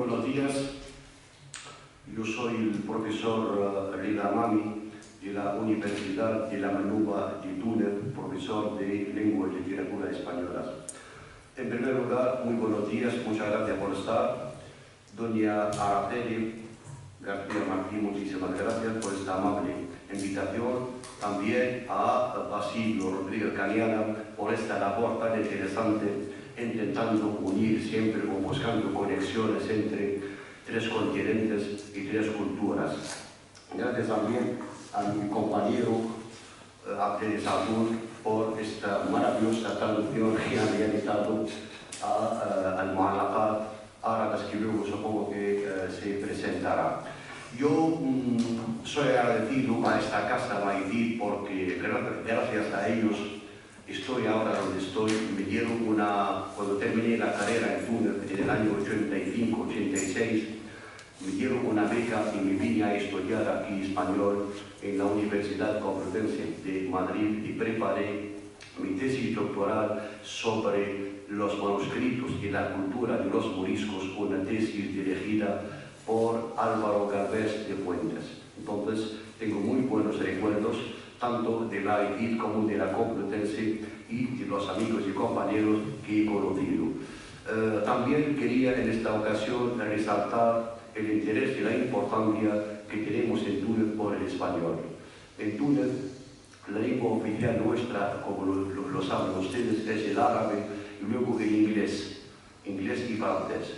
buenos días. Yo soy el profesor Rida Mami de la Universidad de la Manuba de Túnez, profesor de Lengua y Literatura Españolas. En primer lugar, muy buenos días, muchas gracias por estar. Doña Araceli García Martín, muchísimas gracias por esta amable invitación. También a Basilio Rodríguez Cañada por esta labor tan interesante, intentando unir siempre o buscando conexiones entre tres continentes y tres culturas. Gracias también a mi compañero Abdel Sadur por esta maravillosa traducción que ha realizado al Mu'allaqat árabes, que luego supongo que se presentará. Yo soy agradecido a esta casa Maidí porque gracias a ellos estoy ahora donde estoy. Me dieron cuando terminé la carrera en Túnez en el año 85-86, me dieron una beca y me vine a estudiar aquí español en la Universidad Complutense de Madrid y preparé mi tesis doctoral sobre los manuscritos y la cultura de los moriscos, una tesis dirigida por Álvaro Galvez de Fuentes. Entonces, tengo muy buenos recuerdos, tanto de la EIT como de la Complutense y de los amigos y compañeros que he conocido. También quería en esta ocasión resaltar el interés y la importancia que tenemos en Túnez por el español. En Túnez, la lengua oficial nuestra, como lo saben ustedes, es el árabe y luego el inglés y francés.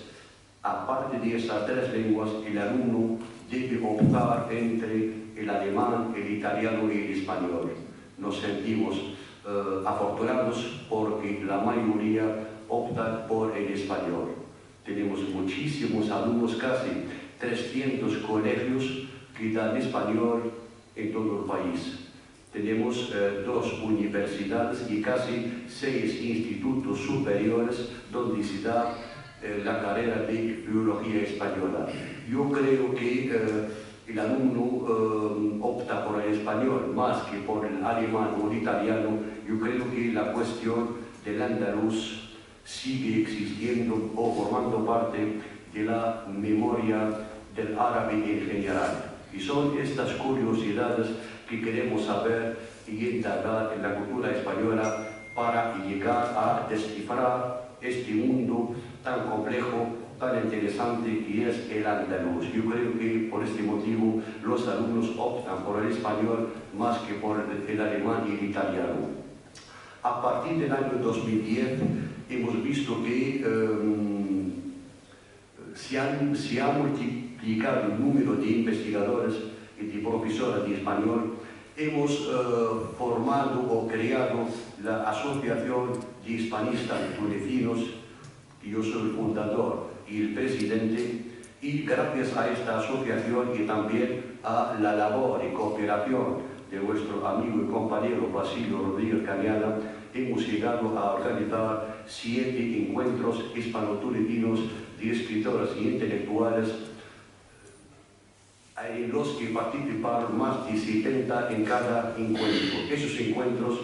Aparte de estas tres lenguas, el alumno debe optar entre el alemán, el italiano y el español. Nos sentimos afortunados porque la mayoría opta por el español. Tenemos muchísimos alumnos, casi 300 colegios que dan español en todo el país. Tenemos 2 universidades y casi 6 institutos superiores donde se da la carrera de Filología Española. Yo creo que el alumno opta por el español más que por el alemán o el italiano. Yo creo que la cuestión del andaluz sigue existiendo o formando parte de la memoria del árabe en general. Y son estas curiosidades que queremos saber y indagar en la cultura española para llegar a descifrar este mundo tan complejo, tan interesante que es el andaluz. Yo creo que por este motivo los alumnos optan por el español más que por el alemán y el italiano. A partir del año 2010 hemos visto que se ha multiplicado el número de investigadores y de profesores de español. Hemos formado o creado la Asociación de Hispanistas Tunecinos, y yo soy el fundador y el presidente, y gracias a esta asociación y también a la labor y cooperación de nuestro amigo y compañero Basilio Rodríguez Cañada, hemos llegado a organizar 7 encuentros hispano-tunecinos de escritores y intelectuales, en los que participaron más de 70 en cada encuentro. Esos encuentros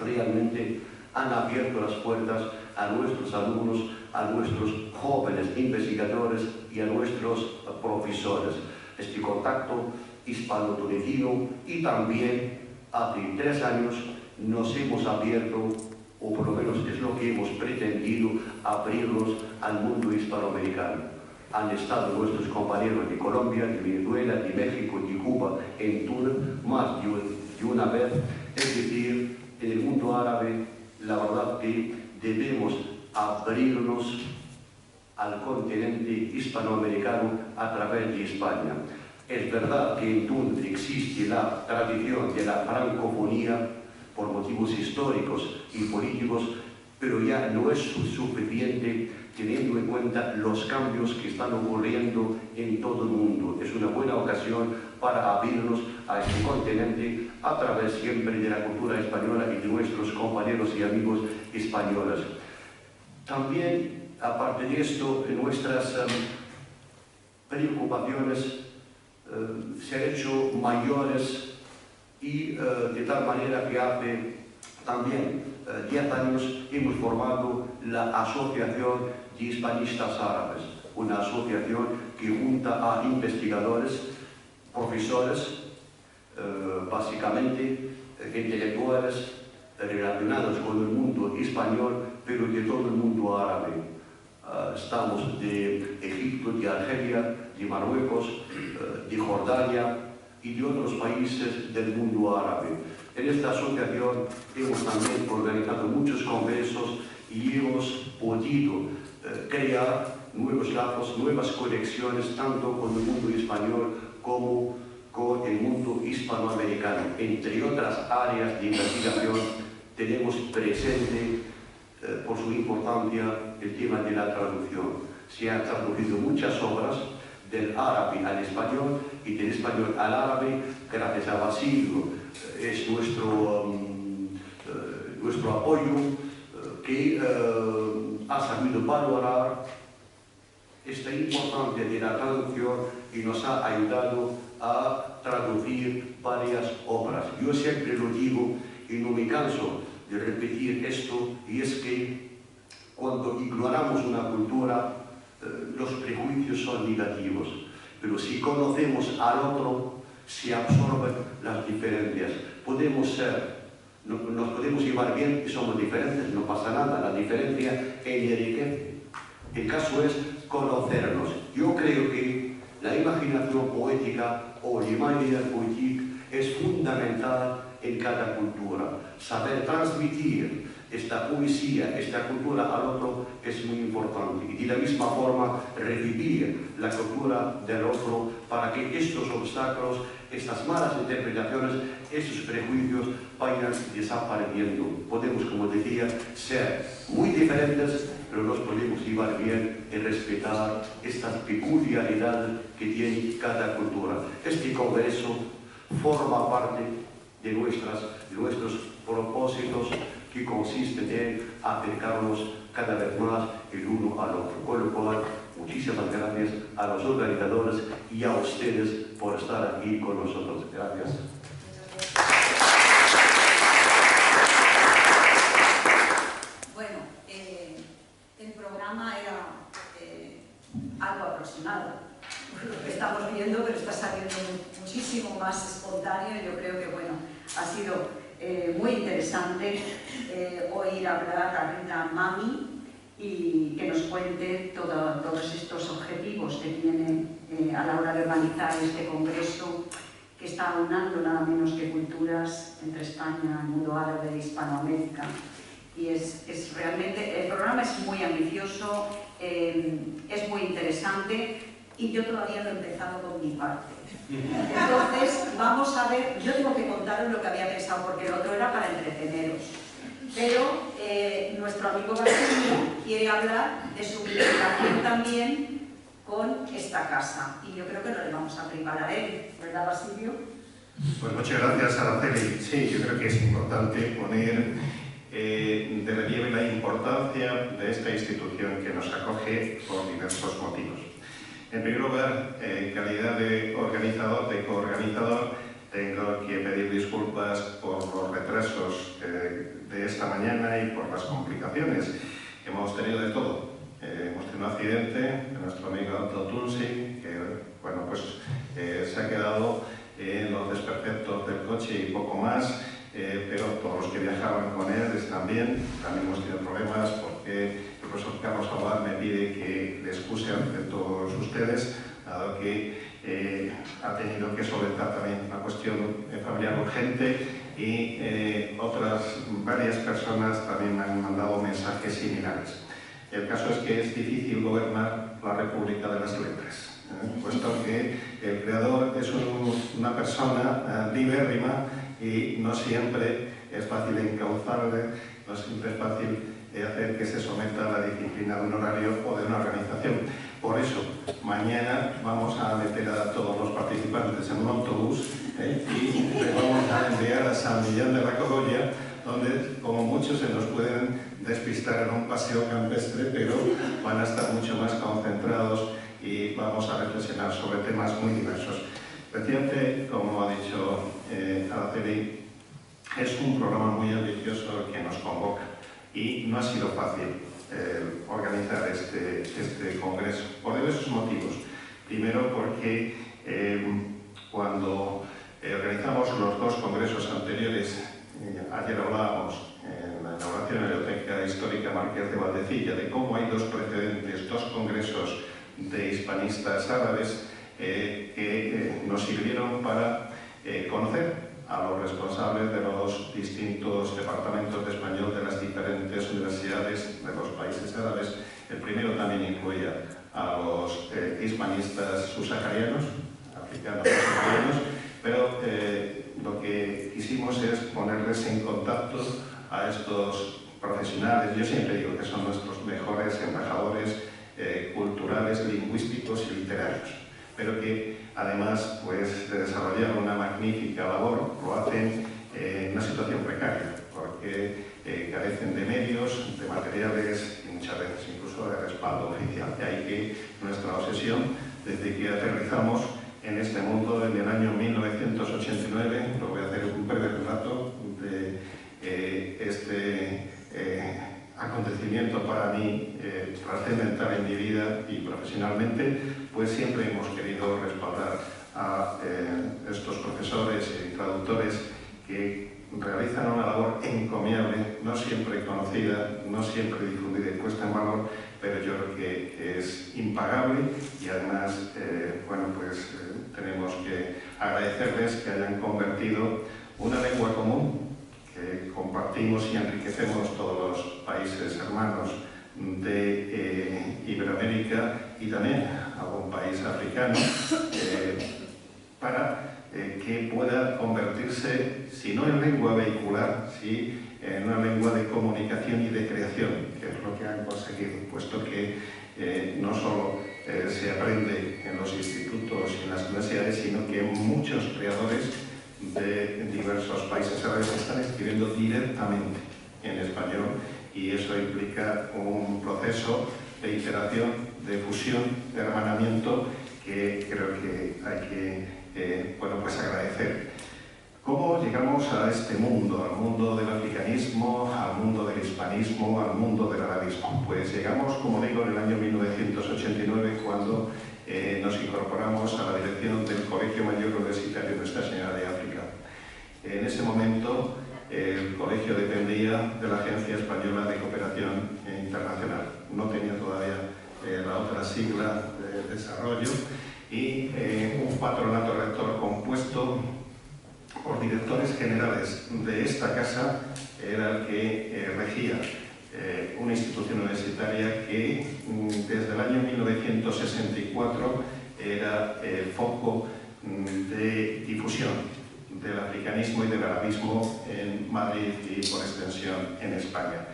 realmente han abierto las puertas a nuestros alumnos, a nuestros jóvenes investigadores y a nuestros profesores. Este contacto hispano-tunecino, y también hace 3 años nos hemos abierto, o por lo menos es lo que hemos pretendido, abrirnos al mundo hispanoamericano. Han estado nuestros compañeros de Colombia, de Venezuela, de México y de Cuba en Túnez más de una vez. Es decir, en el mundo árabe, la verdad que debemos abrirnos al continente hispanoamericano a través de España. Es verdad que en Túnez existe la tradición de la francofonía por motivos históricos y políticos, pero ya no es suficiente teniendo en cuenta los cambios que están ocurriendo en todo el mundo. Es una buena ocasión para abrirnos a este continente a través siempre de la cultura española y de nuestros compañeros y amigos españoles. También, aparte de esto, nuestras preocupaciones se han hecho mayores y de tal manera que hace también 10 años hemos formado la Asociación de Hispanistas Árabes, una asociación que junta a investigadores, profesores, básicamente intelectuales relacionados con el mundo español, pero de todo el mundo árabe. Estamos de Egipto, de Argelia, de Marruecos, de Jordania y de otros países del mundo árabe. En esta asociación hemos también organizado muchos congresos y hemos podido crear nuevos lazos, nuevas conexiones, tanto con el mundo español como con el mundo hispanoamericano. Entre otras áreas de investigación tenemos presente, por su importancia, el tema de la traducción. Se han traducido muchas obras del árabe al español y del español al árabe gracias a Basilio. Es nuestro apoyo que ha sabido valorar esta importancia de la traducción y nos ha ayudado a traducir varias obras. Yo siempre lo digo y no me canso de repetir esto, y es que cuando ignoramos una cultura, los prejuicios son negativos, pero si conocemos al otro, se absorben las diferencias. Nos podemos llevar bien y somos diferentes, no pasa nada, la diferencia enriquece. El caso es conocernos. Yo creo que la imaginación poética o l'imaginaire poétique es fundamental en cada cultura. Saber transmitir esta poesía, esta cultura al otro es muy importante. Y de la misma forma, revivir la cultura del otro para que estos obstáculos, estas malas interpretaciones, estos prejuicios vayan desapareciendo. Podemos, como decía, ser muy diferentes, pero nos podemos llevar bien y respetar estas peculiaridades que tiene cada cultura. Este congreso forma parte de nuestros propósitos, que consisten en acercarnos cada vez más el uno al otro. Con lo cual, muchísimas gracias a los organizadores y a ustedes por estar aquí con nosotros. Gracias. Bueno, el programa era algo aproximado, lo que estamos viendo, pero está saliendo muchísimo más espontáneo. Yo creo que, bueno, ha sido muy interesante oír hablar a Rida Mami y que nos cuente todos estos objetivos que tiene a la hora de organizar este congreso, que está aunando nada menos que culturas entre España, el mundo árabe e Hispanoamérica. Y es realmente, el programa es muy ambicioso, es muy interesante, y yo todavía no he empezado con mi parte. Entonces, vamos a ver, yo tengo que contaros lo que había pensado, porque el otro era para entreteneros. Pero nuestro amigo Basilio quiere hablar de su vinculación también con esta casa. Y yo creo que no le vamos a privar a él, ¿verdad, Basilio? Pues muchas gracias, Araceli. Sí, yo creo que es importante poner de relieve la importancia de esta institución que nos acoge por diversos motivos. En primer lugar, en calidad de organizador, de coorganizador, tengo que pedir disculpas por los retrasos de esta mañana y por las complicaciones. Hemos tenido de todo. Hemos tenido un accidente de nuestro amigo Anton Tunsi, que bueno, pues, se ha quedado en los desperfectos del coche y poco más, pero todos los que viajaban con él están bien. También hemos tenido problemas porque el profesor Carlos Abad me pide que le excuse ante todos ustedes, dado que ha tenido que solventar también una cuestión familiar urgente y varias personas también me han mandado mensajes similares. El caso es que es difícil gobernar la República de las Letras, puesto que el creador es una persona libérrima y no siempre es fácil encauzarle, no siempre es fácil hacer que se someta a la disciplina de un horario o de una organización. Por eso, mañana vamos a meter a todos los participantes en un autobús y les vamos a enviar a San Millán de la Cogolla, donde, como muchos, se nos pueden despistar en un paseo campestre, pero van a estar mucho más concentrados y vamos a reflexionar sobre temas muy diversos. Reciente, como ha dicho Araceli, es un programa muy ambicioso el que nos convoca y no ha sido fácil. organizar este congreso, por diversos motivos. Primero porque cuando organizamos los dos congresos anteriores, ayer hablábamos en la inauguración de la Biblioteca Histórica Marqués de Valdecilla de cómo hay dos precedentes, dos congresos de hispanistas árabes que nos sirvieron para conocer a los responsables de los distintos departamentos de español de las diferentes universidades de los países árabes. El primero también incluía a los hispanistas subsaharianos, africanos subsaharianos, pero lo que quisimos es ponerles en contacto a estos profesionales. Yo siempre digo que son nuestros mejores embajadores culturales, lingüísticos y literarios, pero que además pues, de desarrollar una magnífica labor, lo hacen en una situación precaria, porque carecen de medios, de materiales y muchas veces incluso de respaldo oficial. De ahí que nuestra obsesión, desde que aterrizamos en este mundo en el año 1989, lo voy a hacer un breve relato de este acontecimiento para mí trascendental en mi vida y profesionalmente, pues siempre hemos querido respaldar a estos profesores y traductores que realizan una labor encomiable, no siempre conocida, no siempre difundida y puesta en valor, pero yo creo que es impagable y además, bueno, pues tenemos que agradecerles que hayan convertido una lengua común que compartimos y enriquecemos todos los países hermanos de Iberoamérica y también algún país africano, para que pueda convertirse, si no en lengua vehicular, sí en una lengua de comunicación y de creación, que es lo que han conseguido, puesto que no solo se aprende en los institutos y en las universidades, sino que muchos creadores de diversos países árabes están escribiendo directamente en español, y eso implica un proceso de iteración, de fusión, de hermanamiento que creo que hay que bueno, pues agradecer. ¿Cómo llegamos a este mundo, al mundo del africanismo, al mundo del hispanismo, al mundo del arabismo? Pues llegamos, como digo, en el año 1989, cuando nos incorporamos a la dirección del Colegio Mayor Universitario Nuestra Señora de África. En ese momento, el colegio dependía de la Agencia Española de Cooperación Internacional. No tenía todavía la otra sigla de desarrollo, y un patronato rector compuesto por directores generales de esta casa era el que regía una institución universitaria que desde el año 1964 era el foco de difusión del africanismo y del arabismo en Madrid y por extensión en España.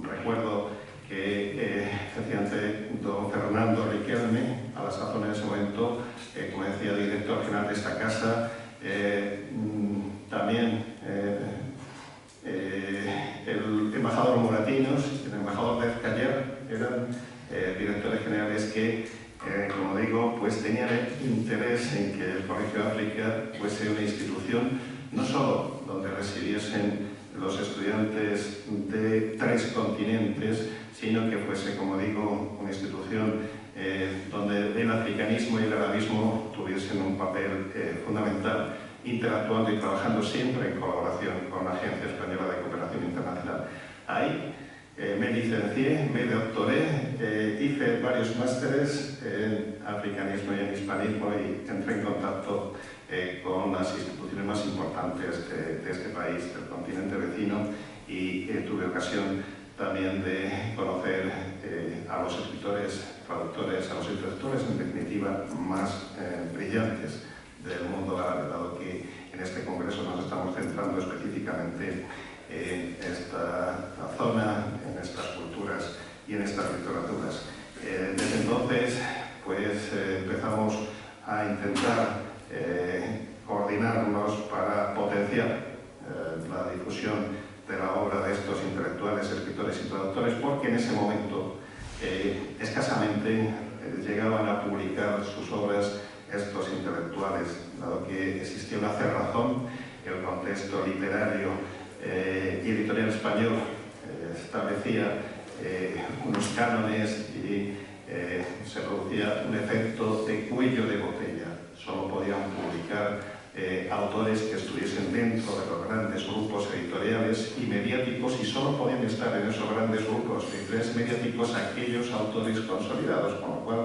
Recuerdo que efectivamente don Fernando Riquelme, a la sazón en ese momento, como decía, director general de esta casa, también el embajador Moratinos, el embajador Lez Caller, eran directores generales que, como digo, pues tenían interés en que el Colegio de África fuese una institución no solo donde residiesen los estudiantes de 3 continentes, sino que fuese, como digo, una institución donde el africanismo y el arabismo tuviesen un papel fundamental, interactuando y trabajando siempre en colaboración con la Agencia Española de Cooperación Internacional. Ahí me licencié, me doctoré, hice varios másteres en africanismo y en hispanismo y entré en contacto con las instituciones más importantes de este país, del continente vecino, y tuve ocasión también de conocer a los escritores, traductores, a los intelectuales, en definitiva, más brillantes del mundo árabe, dado que en este congreso nos estamos centrando específicamente en esta zona, en estas culturas y en estas literaturas. Desde entonces, pues empezamos a intentar coordinarnos para potenciar la difusión de la obra de estos intelectuales, escritores y traductores, porque en ese momento escasamente llegaban a publicar sus obras estos intelectuales, dado que existía una cerrazón, el contexto literario y editorial español establecía unos cánones y se producía un efecto de cuello de botella. Solo podían publicar autores que estuviesen dentro de los grandes grupos editoriales y mediáticos, y solo podían estar en esos grandes grupos mediáticos aquellos autores consolidados, con lo cual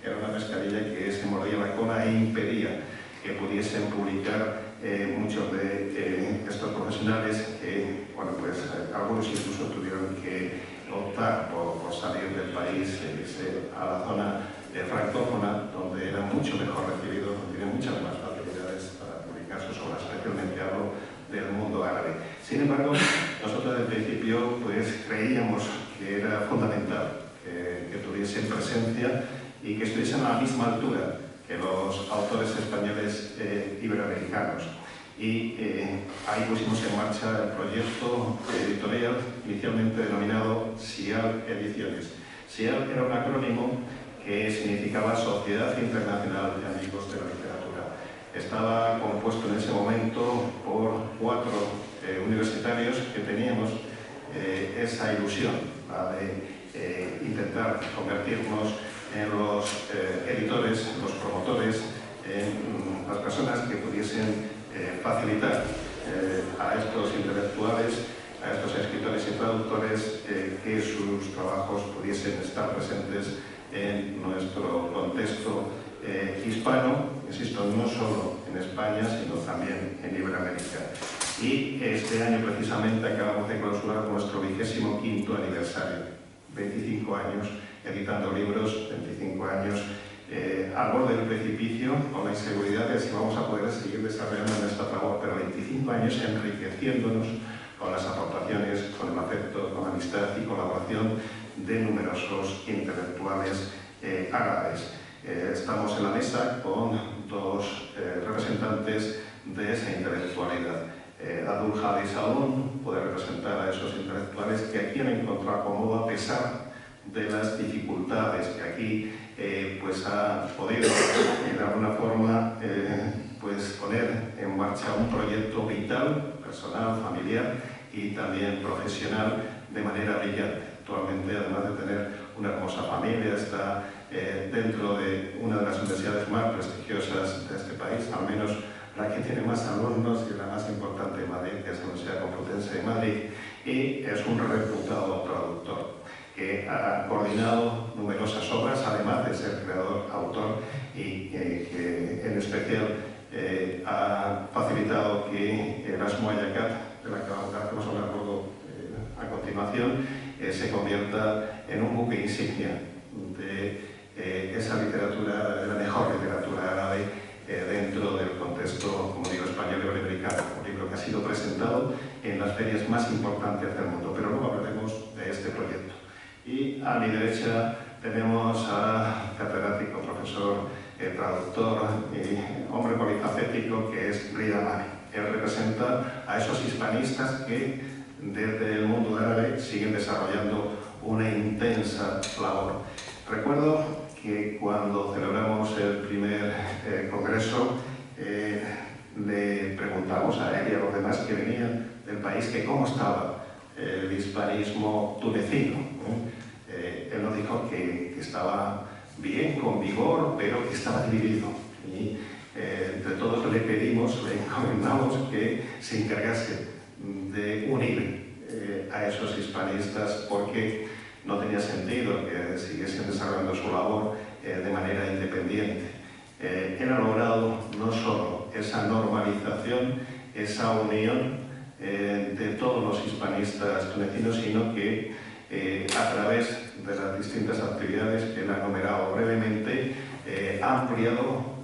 era una pescadilla que se mordía la cola e impedía que pudiesen publicar muchos de estos profesionales que, bueno, pues algunos incluso tuvieron que optar por salir del país, irse a la zona francófona, donde eran mucho mejor recibidos, donde tienen muchas más facilidades para publicar sus obras, especialmente hablo del mundo árabe. Sin embargo, nosotros desde el principio pues creíamos que era fundamental que tuviesen presencia y que estuviesen a la misma altura que los autores españoles iberoamericanos. Y ahí pusimos en marcha el proyecto editorial inicialmente denominado SIAL Ediciones. SIAL era un acrónimo que significaba Sociedad Internacional de Amigos de la Literatura. Estaba compuesto en ese momento por 4 universitarios que teníamos esa ilusión, la de intentar convertirnos en los editores, los promotores, en las personas que pudiesen facilitar a estos intelectuales, a estos escritores y traductores, que sus trabajos pudiesen estar presentes en nuestro contexto hispano, insisto, no solo en España, sino también en Iberoamérica. Y este año precisamente acabamos de clausurar nuestro 25º aniversario, 25 años editando libros, 25 años al borde del precipicio, con la inseguridad de si vamos a poder seguir desarrollando nuestra labor, pero 25 años enriqueciéndonos con las aportaciones, con el afecto, con la amistad y colaboración de numerosos intelectuales árabes. Estamos en la mesa con 2 representantes de esa intelectualidad. Abdul Hadi Salón puede representar a esos intelectuales que aquí han encontrado acomodo a pesar de las dificultades que aquí pues ha podido de alguna forma pues poner en marcha un proyecto vital, personal, familiar y también profesional de manera brillante. Actualmente, además de tener una hermosa familia, está dentro de una de las universidades más prestigiosas de este país, al menos la que tiene más alumnos y la más importante de Madrid, que es la Universidad Complutense de Madrid, y es un reputado traductor que ha coordinado numerosas obras, además de ser creador, autor, y que en especial ha facilitado que Erasmo Ayacat, de la que vamos a hablar luego a continuación, se convierta en un buque insignia de esa literatura, de la mejor literatura árabe dentro del contexto, como digo, español y iberoamericano, un libro que ha sido presentado en las ferias más importantes del mundo, pero luego hablaremos de este proyecto. Y a mi derecha tenemos a catedrático, profesor, traductor y hombre polifacético que es Rida Mani. Él representa a esos hispanistas que desde el mundo árabe siguen desarrollando una intensa labor. Recuerdo que cuando celebramos el primer congreso le preguntamos a él y a los demás que venían del país que cómo estaba el hispanismo tunecino. Él nos dijo que estaba bien, con vigor, pero que estaba dividido. Y entre todos le pedimos, le encomendamos que se encargase de unir a esos hispanistas, porque no tenía sentido que siguiesen desarrollando su labor de manera independiente. Él ha logrado no solo esa normalización, esa unión de todos los hispanistas tunecinos, sino que a través de las distintas actividades que él ha enumerado brevemente, ha ampliado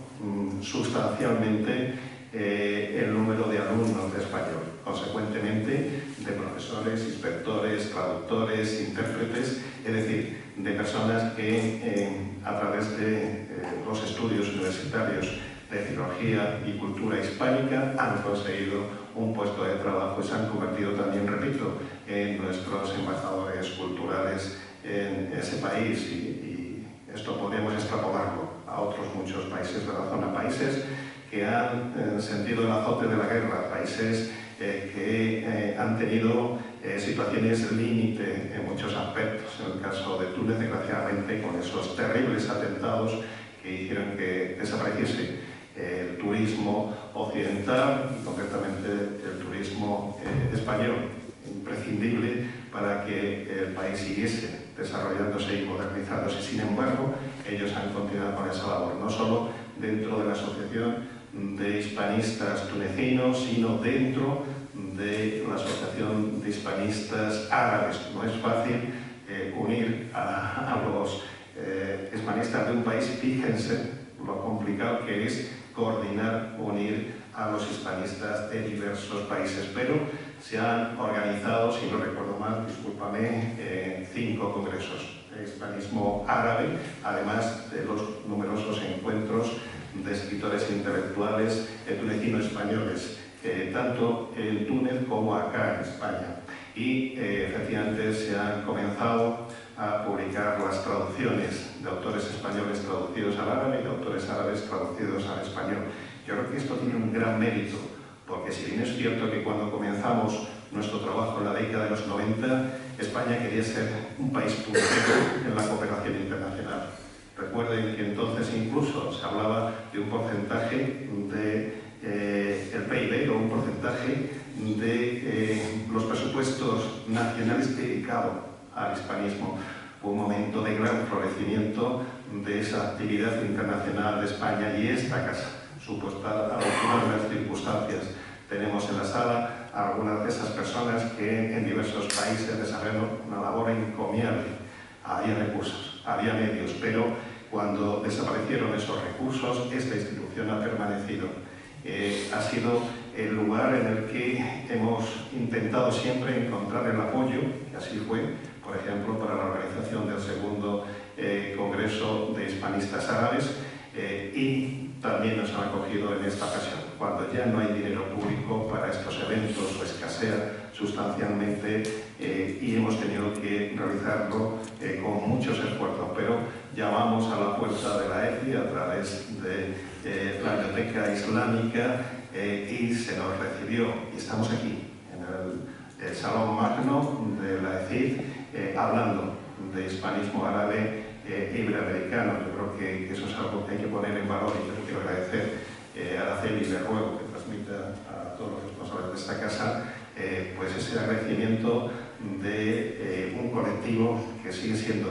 sustancialmente el número de alumnos de español, consecuentemente de profesores, inspectores, traductores, intérpretes, es decir, de personas que a través de los estudios universitarios de filología y cultura hispánica han conseguido un puesto de trabajo y se han convertido también, repito, en nuestros embajadores culturales en ese país, y esto podríamos extrapolarlo a otros muchos países de la zona, países que han sentido el azote de la guerra, países que han tenido situaciones límite en muchos aspectos. En el caso de Túnez, desgraciadamente, con esos terribles atentados que hicieron que desapareciese el turismo occidental y concretamente el turismo español, imprescindible para que el país siguiese desarrollándose y modernizándose. Sin embargo, ellos han continuado con esa labor, no solo dentro de la Asociación de Hispanistas Tunecinos, sino dentro de la Asociación de Hispanistas Árabes. No es fácil unir a los hispanistas de un país. Fíjense lo complicado que es coordinar, unir a los hispanistas de diversos países, pero se han organizado, si no recuerdo mal, discúlpame, 5 congresos de hispanismo árabe, además de los numerosos encuentros de escritores intelectuales tunecinos españoles, tanto en Túnez como acá en España. Y efectivamente se han comenzado a publicar las traducciones de autores españoles traducidos al árabe y de autores árabes traducidos al español. Yo creo que esto tiene un gran mérito, porque si bien es cierto que cuando comenzamos nuestro trabajo en la década de los 90, España quería ser un país puntero en la cooperación internacional. Recuerden que entonces incluso se hablaba de un porcentaje del PIB o un porcentaje de los presupuestos nacionales dedicados al hispanismo. Fue un momento de gran florecimiento de esa actividad internacional de España y esta casa supo estar a la altura de las circunstancias. Tenemos en la sala a algunas de esas personas que en diversos países desarrollaron una labor encomiable. Había recursos, había medios, pero cuando desaparecieron esos recursos, esta institución ha permanecido. Ha sido el lugar en el que hemos intentado siempre encontrar el apoyo, y así fue, por ejemplo, para la organización del segundo Congreso de Hispanistas Árabes, y también nos han acogido en esta ocasión. Cuando ya no hay dinero público para estos eventos o escasea sustancialmente, y hemos tenido que realizarlo con muchos esfuerzos, pero llamamos a la puerta de la EFI a través de la Biblioteca Islámica y se nos recibió, y estamos aquí en el Salón Magno de la EFI hablando de hispanismo árabe iberoamericano. Yo creo que eso es algo que hay que poner en valor, y yo quiero agradecer a Araceli y le ruego que transmita a todos los responsables de esta casa pues ese agradecimiento de un colectivo que sigue siendo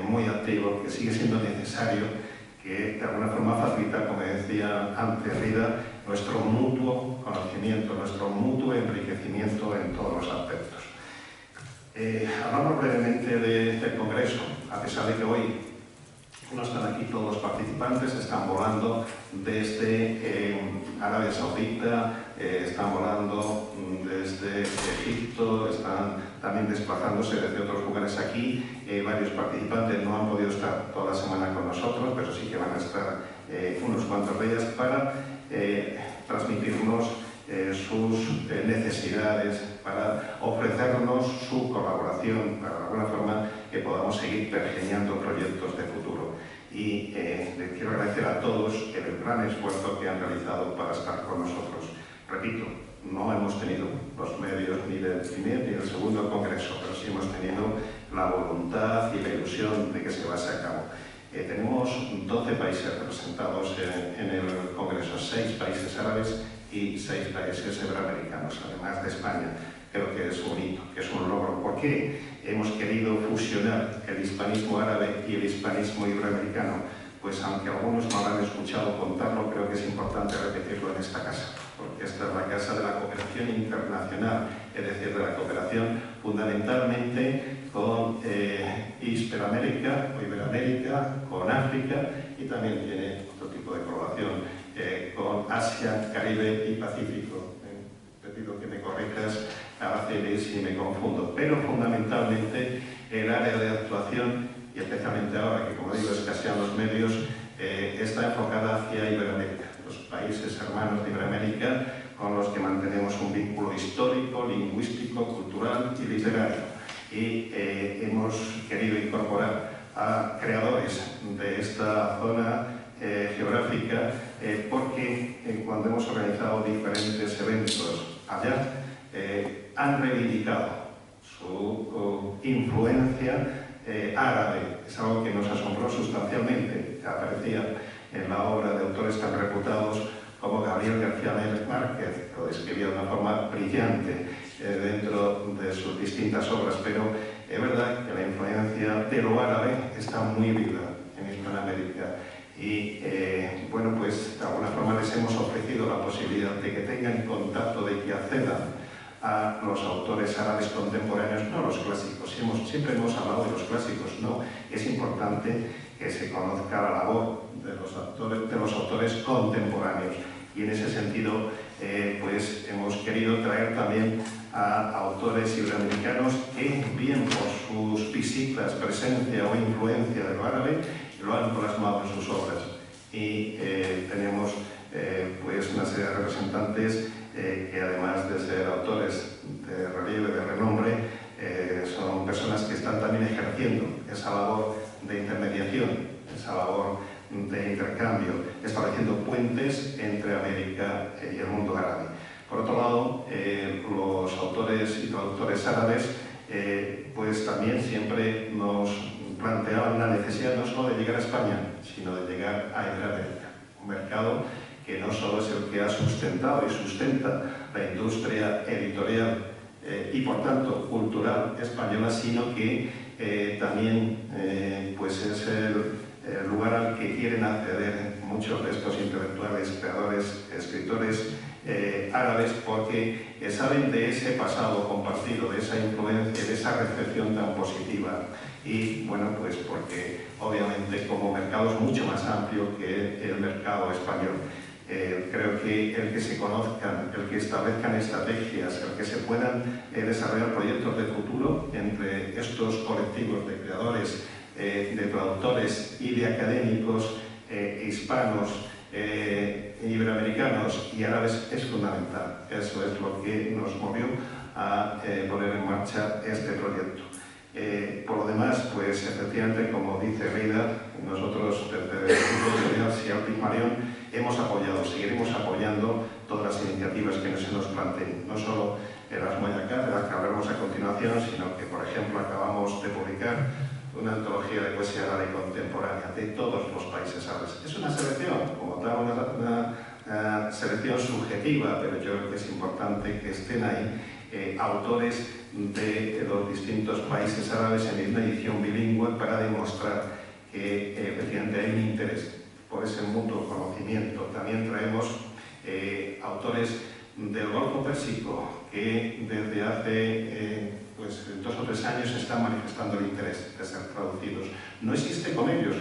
muy activo, que sigue siendo necesario, que de alguna forma facilita, como decía antes Rida, nuestro mutuo conocimiento, nuestro mutuo enriquecimiento en todos los aspectos. Hablamos brevemente del Congreso, a pesar de que hoy no están aquí todos los participantes, están volando desde Arabia Saudita, están volando desde Egipto, están también desplazándose desde otros lugares aquí. Varios participantes no han podido estar toda la semana con nosotros, pero sí que van a estar unos cuantos días para transmitirnos sus necesidades, para ofrecernos su colaboración, para de alguna forma que podamos seguir pergeñando proyectos de futuro. Y les quiero agradecer a todos el gran esfuerzo que han realizado para estar con nosotros. Repito, no hemos tenido los medios ni del primer ni del segundo congreso, pero sí hemos tenido la voluntad y la ilusión de que se llevase a cabo. Tenemos 12 países representados en el congreso, 6 países árabes y 6 países iberoamericanos, además de España. Creo que es un hito, que es un logro. ¿Por qué hemos querido fusionar el hispanismo árabe y el hispanismo iberoamericano? Pues aunque algunos no habrán escuchado contarlo, creo que es importante repetirlo en esta casa, porque esta es la casa de la cooperación internacional, es decir, de la cooperación fundamentalmente con Hispanoamérica o Iberoamérica, con África, y también tiene otro tipo de colaboración con Asia, Caribe y Pacífico. Te pido que me corrijas, Araceli, si me confundo, pero fundamentalmente el área de actuación, y especialmente ahora que, como digo, escasean los medios, está enfocada hacia Iberoamérica, los países hermanos de Iberoamérica con los que mantenemos un vínculo histórico, lingüístico, cultural y literario. Y hemos querido incorporar a creadores de esta zona geográfica porque cuando hemos organizado diferentes eventos allá han reivindicado su influencia árabe. Es algo que nos asombró sustancialmente. Aparecía en la obra de autores tan reputados como Gabriel García Márquez, que lo describía de una forma brillante dentro de sus distintas obras, pero es verdad que la influencia de lo árabe está muy viva en Hispanoamérica y bueno, pues de alguna forma les hemos ofrecido la posibilidad de que tengan contacto, de que accedan a los autores árabes contemporáneos, no los clásicos. Siempre hemos hablado de los clásicos, no, es importante que se conozca la labor de los autores contemporáneos. Y en ese sentido, pues hemos querido traer también a autores iberoamericanos que, bien por sus visitas, presencia o influencia de lo árabe, lo han plasmado en sus obras. Y tenemos pues una serie de representantes que, además de ser autores de relieve, de renombre, son personas que están también ejerciendo esa labor de intermediación, esa labor de intercambio, estableciendo puentes entre América y el mundo árabe. Por otro lado, los autores y traductores árabes pues también siempre nos planteaban la necesidad no solo de llegar a España, sino de llegar a Iberoamérica, un mercado que no solo es el que ha sustentado y sustenta la industria editorial y por tanto cultural española, sino que también pues es el lugar al que quieren acceder muchos de estos intelectuales, creadores, escritores árabes, porque saben de ese pasado compartido, de esa influencia, de esa recepción tan positiva. Y bueno, pues porque obviamente como mercado es mucho más amplio que el mercado español. Creo que el que se conozcan, el que establezcan estrategias, el que se puedan desarrollar proyectos de futuro entre estos colectivos de creadores, de traductores y de académicos hispanos, iberoamericanos y árabes es fundamental. Eso es lo que nos movió a poner en marcha este proyecto. Por lo demás, pues efectivamente, como dice Reida, nosotros desde el Grupo Editorial Sierra Pigmalión hemos apoyado, seguiremos apoyando todas las iniciativas que se nos planteen, no solo las Moyacá, de las que hablaremos a continuación, sino que, por ejemplo, acabamos de publicar una antología de poesía árabe contemporánea de todos los países árabes. Es una selección, como tal, una selección subjetiva, pero yo creo que es importante que estén ahí autores de los distintos países árabes en una edición bilingüe para demostrar que efectivamente hay un interés por ese mutuo conocimiento. También traemos autores del Golfo Pérsico que desde hace pues 2 o 3 años están manifestando el interés de ser traducidos. No existe con ellos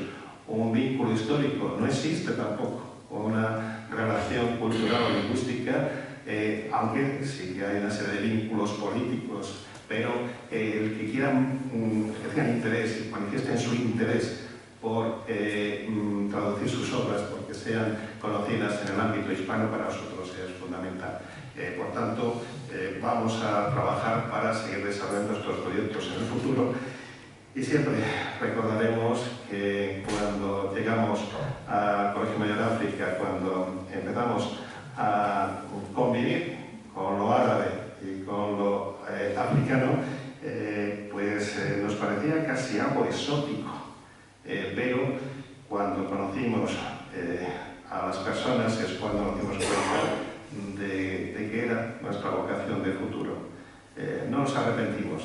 un vínculo histórico, no existe tampoco una relación cultural o lingüística, aunque sí que hay una serie de vínculos políticos, pero el que quieran que tengan interés y manifiesten su interés por traducir sus obras, porque sean conocidas en el ámbito hispano, para nosotros es fundamental. Por tanto, vamos a trabajar para seguir desarrollando estos proyectos en el futuro y siempre recordaremos que cuando llegamos al Colegio Mayor de África, cuando empezamos a convivir con lo árabe y con lo africano, pues nos parecía casi algo exótico, pero cuando conocimos a las personas es cuando nos dimos cuenta de que era nuestra vocación de futuro. No nos arrepentimos.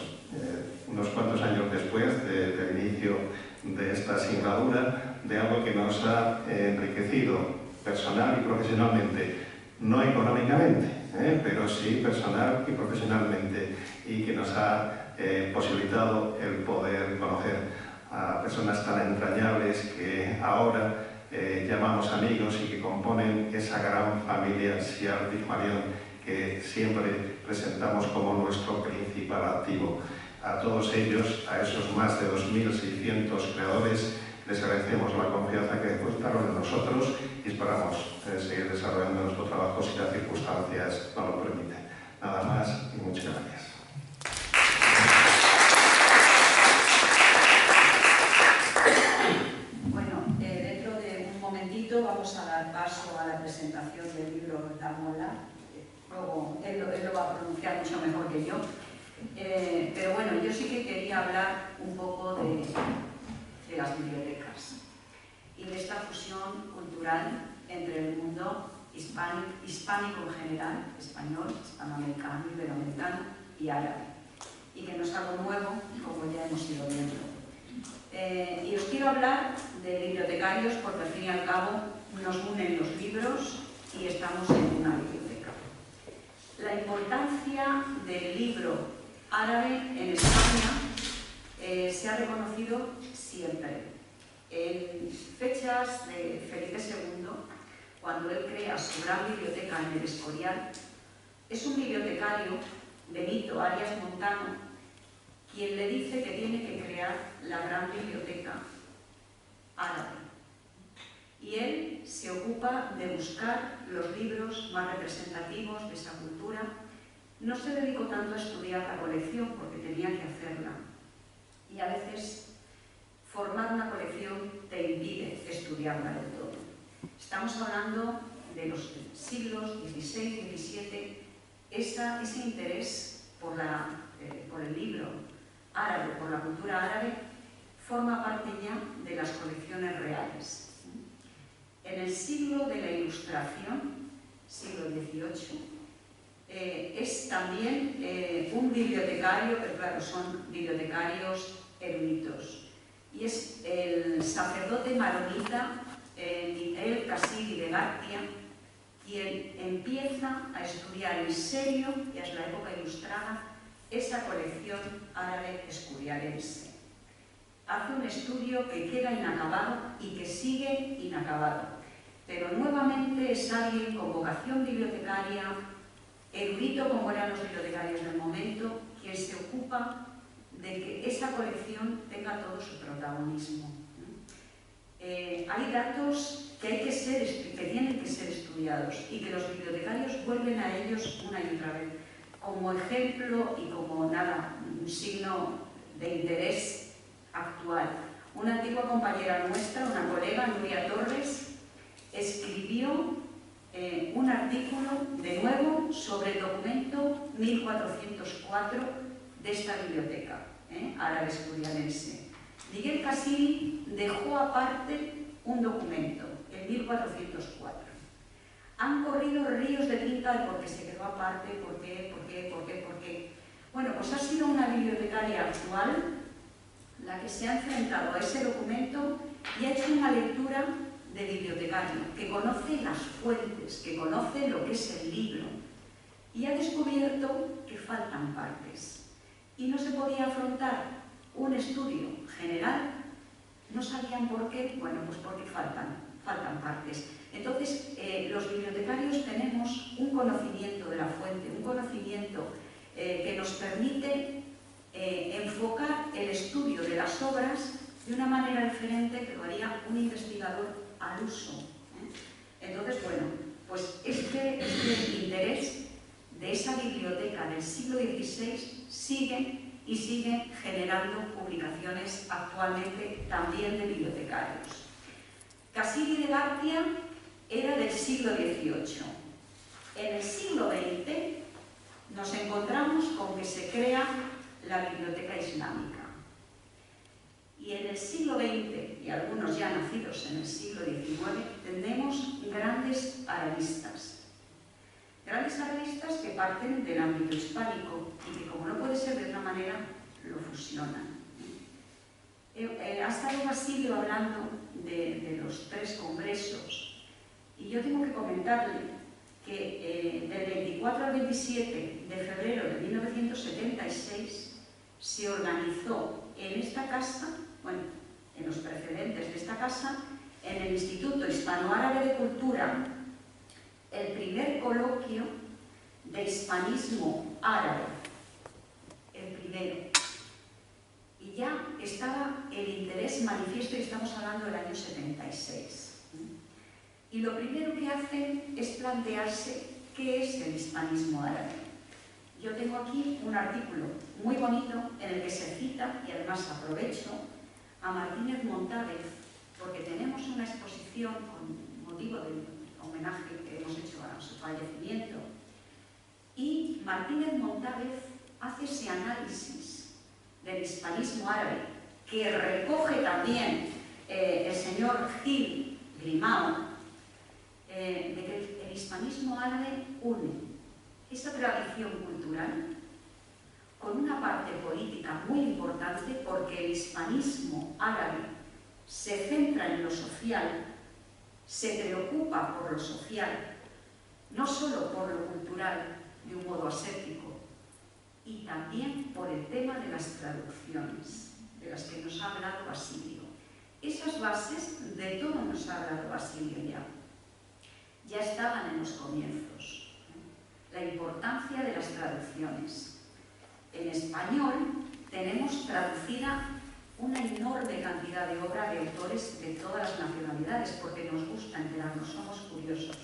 Unos cuantos años después del inicio de esta singladura, de algo que nos ha enriquecido personal y profesionalmente, no económicamente, pero sí personal y profesionalmente, y que nos ha posibilitado el poder conocer a personas tan entrañables que ahora llamamos amigos y que componen esa gran familia Sierra Pigmalión que siempre presentamos como nuestro principal activo. A todos ellos, a esos más de 2.600 creadores, les agradecemos la confianza que depositaron en nosotros y esperamos seguir desarrollando nuestro trabajo si las circunstancias nos lo permiten. Nada más y muchas gracias. Bueno, dentro de un momentito vamos a dar paso a la presentación del libro La Mola. luego él lo va a pronunciar mucho mejor que yo. Pero bueno, yo sí que quería hablar un poco de las bibliotecas y de esta fusión cultural entre el mundo hispánico en general, español, hispanoamericano, iberoamericano y árabe, y que no es algo nuevo, como ya hemos ido viendo. Y os quiero hablar de bibliotecarios porque al fin y al cabo nos unen los libros y estamos en una biblioteca. La importancia del libro árabe en España se ha reconocido siempre. En fechas de Felipe II, cuando él crea su gran biblioteca en el Escorial, es un bibliotecario, Benito Arias Montano, quien le dice que tiene que crear la gran biblioteca árabe. Y él se ocupa de buscar los libros más representativos de esa cultura. No se dedicó tanto a estudiar la colección porque tenía que hacerla. Y a veces formar una colección te impide estudiarla del todo. Estamos hablando de los siglos XVI, XVII, ese interés por el libro árabe, por la cultura árabe, forma parte ya de las colecciones reales. En el siglo de la Ilustración, siglo XVIII, es también un bibliotecario, pero claro, son bibliotecarios eruditos, y es el sacerdote maronita Miguel Casili de García quien empieza a estudiar en serio, ya es la época ilustrada, esa colección árabe escurialense. Hace un estudio que queda inacabado y que sigue inacabado, pero nuevamente es alguien con vocación bibliotecaria, erudito como eran los bibliotecarios del momento, quien se ocupa de que esa colección tenga todo su protagonismo. Hay datos que tienen que ser estudiados y que los bibliotecarios vuelven a ellos una y otra vez, como ejemplo y como un signo de interés actual. Una antigua compañera nuestra, una colega, Nuria Torres, escribió un artículo, de nuevo, sobre el documento 1404 de esta biblioteca árabe escurialense. Miguel Casili dejó aparte un documento, el 1404. Han corrido ríos de tinta de por qué se quedó aparte, por qué. Bueno, pues ha sido una bibliotecaria actual la que se ha enfrentado a ese documento y ha hecho una lectura de bibliotecario, que conoce las fuentes, que conoce lo que es el libro, y ha descubierto que faltan partes. Y no se podía afrontar un estudio general, no sabían por qué, bueno, pues porque faltan partes. Entonces, los bibliotecarios tenemos un conocimiento de la fuente, un conocimiento que nos permite enfocar el estudio de las obras de una manera diferente que lo haría un investigador al uso. Entonces, bueno, pues este interés de esa biblioteca del siglo XVI sigue generando publicaciones actualmente también de bibliotecarios. Casili de García era del siglo XVIII. En el siglo XX nos encontramos con que se crea la Biblioteca Islámica. Y en el siglo XX, y algunos ya nacidos en el siglo XIX, tendremos grandes arabistas. Grandes arabistas que parten del ámbito hispánico y que, como no puede ser de otra manera, lo fusionan. Ha estado Basilio hablando de los 3 congresos y yo tengo que comentarle que del 24 al 27 de febrero de 1976 se organizó en esta casa, bueno, en los precedentes de esta casa, en el Instituto Hispano-Árabe de Cultura, el primer coloquio de hispanismo árabe, el primero. Y ya estaba el interés manifiesto y estamos hablando del año 76. Y lo primero que hacen es plantearse qué es el hispanismo árabe. Yo tengo aquí un artículo muy bonito en el que se cita, y además aprovecho, a Martínez Montávez, porque tenemos una exposición con motivo del homenaje que hemos hecho a su fallecimiento, Martínez Montávez hace ese análisis del hispanismo árabe, que recoge también el señor Gil Grimao, de que el hispanismo árabe une esa tradición cultural con una parte política muy importante, porque el hispanismo árabe se centra en lo social, se preocupa por lo social, no solo por lo cultural de un modo aséptico, y también por el tema de las traducciones, de las que nos ha hablado Basilio. Esas bases de todo nos ha hablado Basilio ya estaban en los comienzos. La importancia de las traducciones. En español tenemos traducida una enorme cantidad de obra de autores de todas las nacionalidades, porque nos gusta enterarnos, somos curiosos.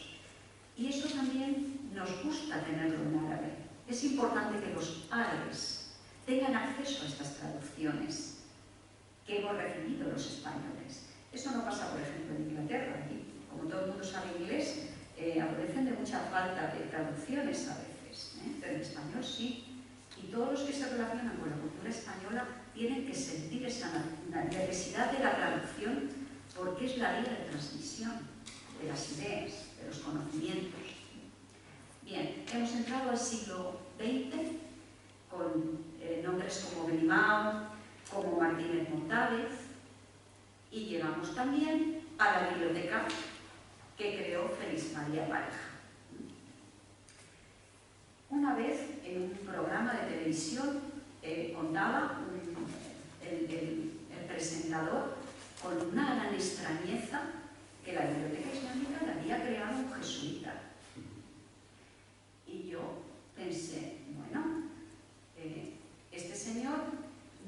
Y eso también nos gusta tenerlo en árabe. Es importante que los árabes tengan acceso a estas traducciones que hemos recibido los españoles. Eso no pasa, por ejemplo, en Inglaterra. Aquí, como todo el mundo sabe inglés, adolecen de mucha falta de traducciones a veces, pero en español sí. Y todos los que se relacionan con la cultura española tienen que sentir esa necesidad de la traducción, porque es la vía de transmisión de las ideas, de los conocimientos. Bien, hemos entrado al siglo XX con nombres como Grimao, como Martínez Montávez, y llegamos también a la biblioteca que creó Félix María Pareja. Una vez en un programa de televisión contaba el presentador con una gran extrañeza que la biblioteca islámica la había creado un jesuita. Y yo pensé, bueno, este señor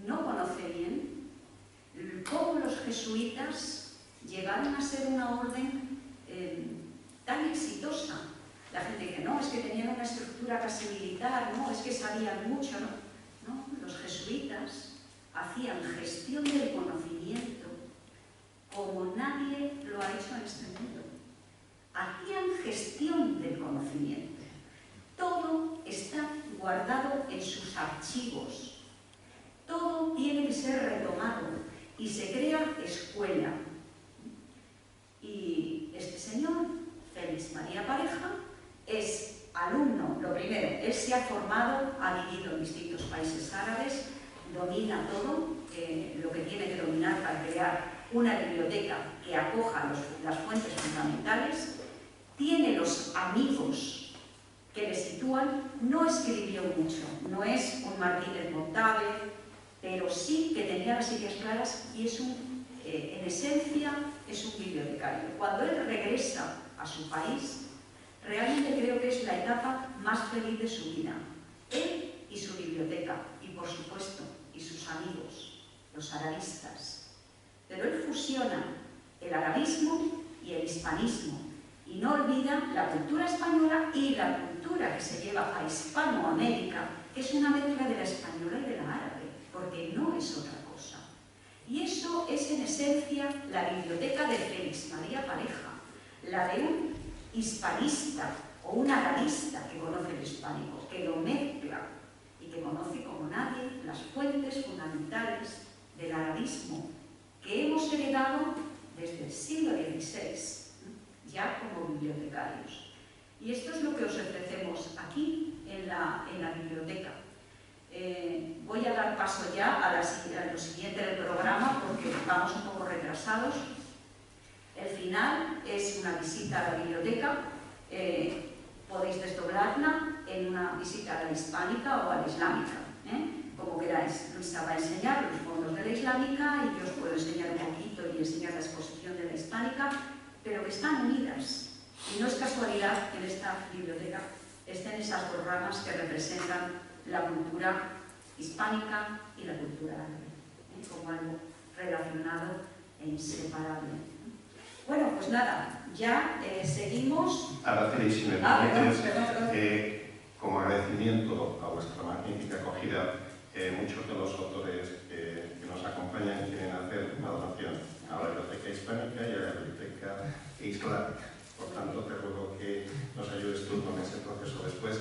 no conoce bien cómo los jesuitas llegaron a ser una orden tan exitosa. La gente dice, no, es que tenían una estructura casi militar, no, es que sabían mucho, no, los jesuitas hacían gestión del conocimiento como nadie lo ha hecho en este mundo. Hacían gestión del conocimiento. Todo está guardado en sus archivos. Todo tiene que ser retomado y se crea escuela. Y este señor, Félix María Pareja, es alumno, lo primero, él se ha formado, ha vivido en distintos países árabes, domina todo lo que tiene que dominar para crear una biblioteca que acoja las fuentes fundamentales, tiene los amigos que le sitúan, no escribió mucho, no es un Martínez Montávez, pero sí que tenía las ideas claras y es en esencia es un bibliotecario. Cuando él regresa a su país, realmente creo que es la etapa más feliz de su vida. Él y su biblioteca, y por supuesto, y sus amigos, los arabistas. Pero él fusiona el arabismo y el hispanismo, y no olvida la cultura española y la cultura que se lleva a Hispanoamérica, que es una mezcla de la española y de la árabe, porque no es otra cosa. Y eso es en esencia la biblioteca de Félix María Pareja, la de un hispanista o un arabista que conoce el hispánico, que lo mezcla y que conoce como nadie las fuentes fundamentales del arabismo que hemos heredado desde el siglo XVI, ya como bibliotecarios. Y esto es lo que os ofrecemos aquí en la biblioteca. Voy a dar paso ya a lo siguiente del programa porque vamos un poco retrasados. El final es una visita a la biblioteca. Podéis desdoblarla en una visita a la hispánica o a la islámica, como queráis. Luisa va a enseñar los fondos de la islámica y yo os puedo enseñar un poquito y enseñar la exposición de la hispánica, pero que están unidas. Y no es casualidad que en esta biblioteca estén esas dos ramas que representan la cultura hispánica y la cultura árabe, como algo relacionado e inseparable. Bueno, pues nada, ya seguimos. Araceli, si me permites, como agradecimiento a vuestra magnífica acogida, muchos de los autores que nos acompañan quieren hacer una donación a la Biblioteca Hispánica y a la Biblioteca Islámica. Por tanto, te ruego que nos ayudes tú con ese proceso después.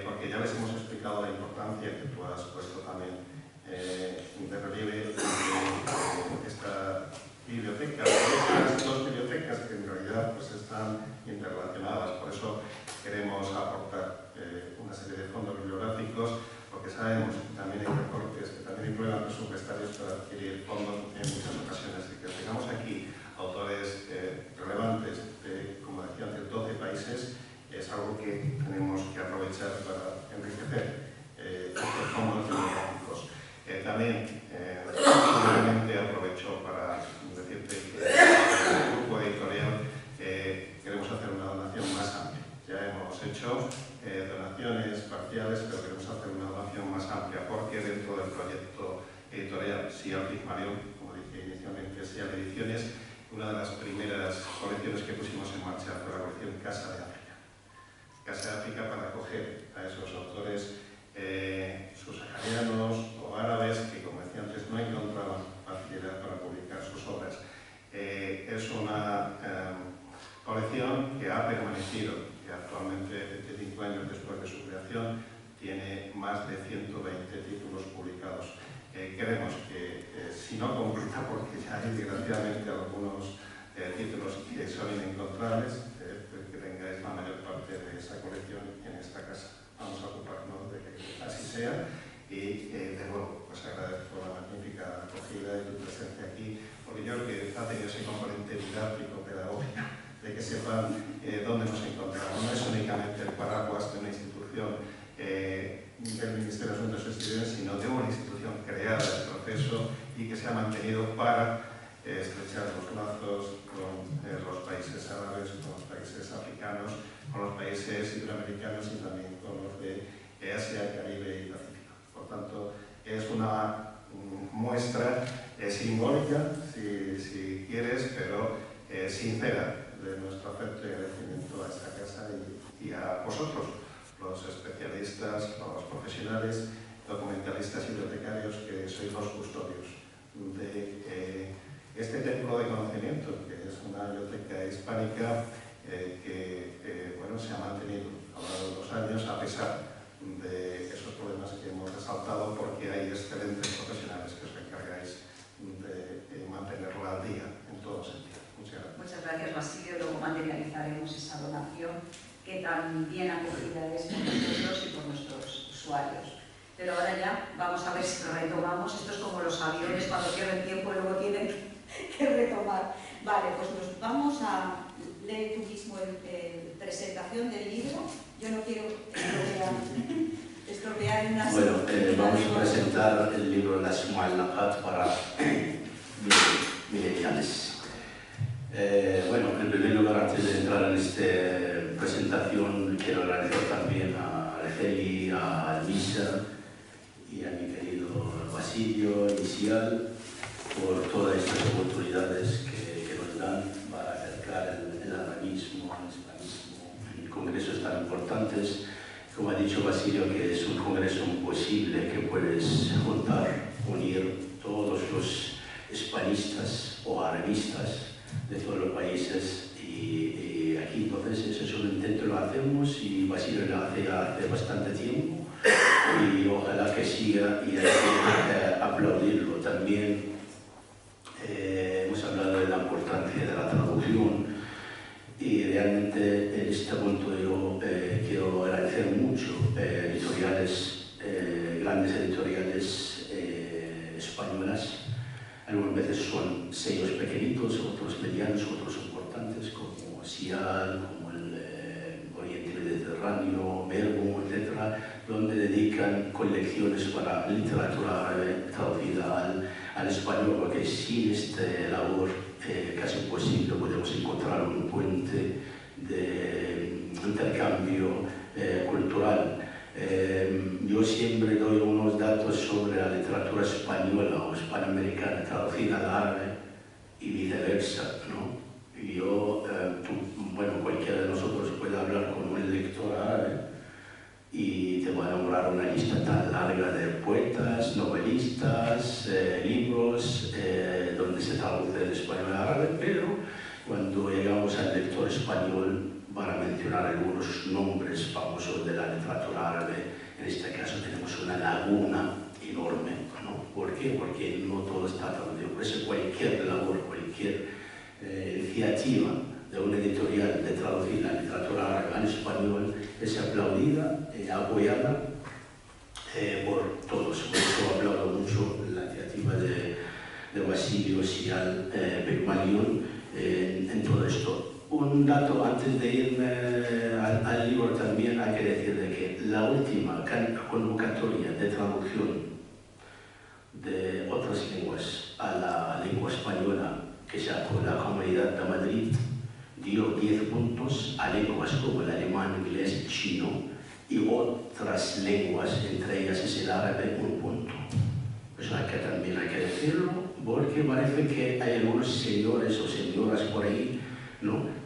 porque ya les hemos explicado la importancia que tú has puesto también de relieve de esta biblioteca, estas dos bibliotecas que en realidad pues, están interrelacionadas. Por eso queremos aportar una serie de fondos bibliográficos, porque sabemos que también hay recortes, que también hay problemas presupuestarios para adquirir fondos en muchas ocasiones. Y que tengamos aquí autores relevantes de, como decía antes, 12 países, es algo que tenemos que aprovechar para enriquecer estos fondos bibliográficos. También, obviamente, aprovecho para decirte que el grupo editorial queremos hacer una donación más amplia. Ya hemos hecho donaciones parciales, pero queremos hacer una donación más amplia, porque dentro del proyecto editorial SIAL Pigmalión, como dije inicialmente, SIAL Ediciones, una de las primeras colecciones que pusimos en marcha fue la colección Casa de África. Casa de África para acoger a esos autores subsaharianos o árabes que, como decía antes, no encontraban facilidad para publicar sus obras. Es una colección que ha permanecido, que actualmente, 25 años después de su creación, tiene más de 120 títulos publicados. Queremos que, si no completa, porque ya hay desgraciadamente algunos títulos que son inencontrables, que tengáis la mayor parte de esa colección en esta casa. Vamos a ocuparnos de que así sea y de nuevo pues agradezco la magnífica acogida y tu presencia aquí, porque yo creo que ha tenido ese componente didáctico, pedagógico, de que sepan dónde nos encontramos. No es únicamente el paraguas de una institución del Ministerio de Asuntos Exteriores, sino de una institución creada en proceso y que se ha mantenido para estrechar los lazos con los países árabes, con los países africanos, con los países iberoamericanos y también con los de Asia, Caribe y Pacífico. Por tanto, es una muestra simbólica, si quieres, pero sincera, de nuestro afecto y agradecimiento a esta casa y a vosotros, los especialistas, los profesionales, documentalistas y bibliotecarios que sois los custodios de este templo de conocimiento, que es una biblioteca hispánica que bueno, se ha mantenido a lo largo de los años a pesar de esos problemas que hemos resaltado, porque hay excelentes profesionales que os encargáis de mantenerla al día en todo sentido. Muchas gracias. Muchas gracias, Basilio. Luego materializaremos esa donación que tan bien acogida es por nosotros y por nuestros usuarios. Pero ahora ya vamos a ver si retomamos. Esto es como los aviones cuando pierden tiempo y luego tienen que retomar. Vale, pues nos vamos a leer tú mismo presentación del libro. Yo no quiero estropear unas... Bueno, vamos a presentar el libro Las Mu'allaqat para millennials. Bueno, en primer lugar, antes de entrar en esta presentación, quiero agradecer también a Araceli, a Luisa y a mi querido Basilio Inicial por todas estas oportunidades que nos dan para acercar el arabismo, el islamismo, en congresos tan importantes. Como ha dicho Basilio, que es un congreso imposible que puedes unir todos los hispanistas o arabistas de todos los países y aquí entonces ese es un intento, lo hacemos y Basilio lo hace hace bastante tiempo y ojalá que siga y hay que aplaudirlo. También hemos hablado de la importancia de la traducción y realmente en este punto yo quiero agradecer mucho editoriales, grandes editoriales españolas. Algunas veces son sellos pequeñitos, otros medianos, otros importantes, como SIAL, como el Oriente Mediterráneo, Verbo, etc., donde dedican colecciones para literatura árabe traducida al español, porque sin esta labor casi imposible podemos encontrar un puente de intercambio cultural. Yo siempre doy unos datos sobre la literatura española o hispanoamericana traducida al árabe y viceversa, ¿no? Y yo, bueno, cualquiera de nosotros puede hablar con un lector árabe y te va a nombrar una lista tan larga de poetas, novelistas, libros donde se traduce del español al árabe, pero cuando llegamos al lector español para mencionar algunos nombres famosos de la literatura árabe. En este caso tenemos una laguna enorme, ¿no? ¿Por qué? Porque no todo está traducido. Por eso cualquier labor, cualquier iniciativa de una editorial de traducir la literatura árabe al español es aplaudida, apoyada por todos. Por eso aplaudo mucho la iniciativa de Basilio Sial Pygmalion en todo esto. Un dato antes de irme al libro también hay que decir de que la última convocatoria de traducción de otras lenguas a la lengua española que sacó la Comunidad de Madrid dio 10 puntos a lenguas como el alemán, inglés y chino, y otras lenguas, entre ellas es el árabe, 1 punto. Eso también hay que decirlo, porque parece que hay algunos señores o señoras por ahí, ¿no?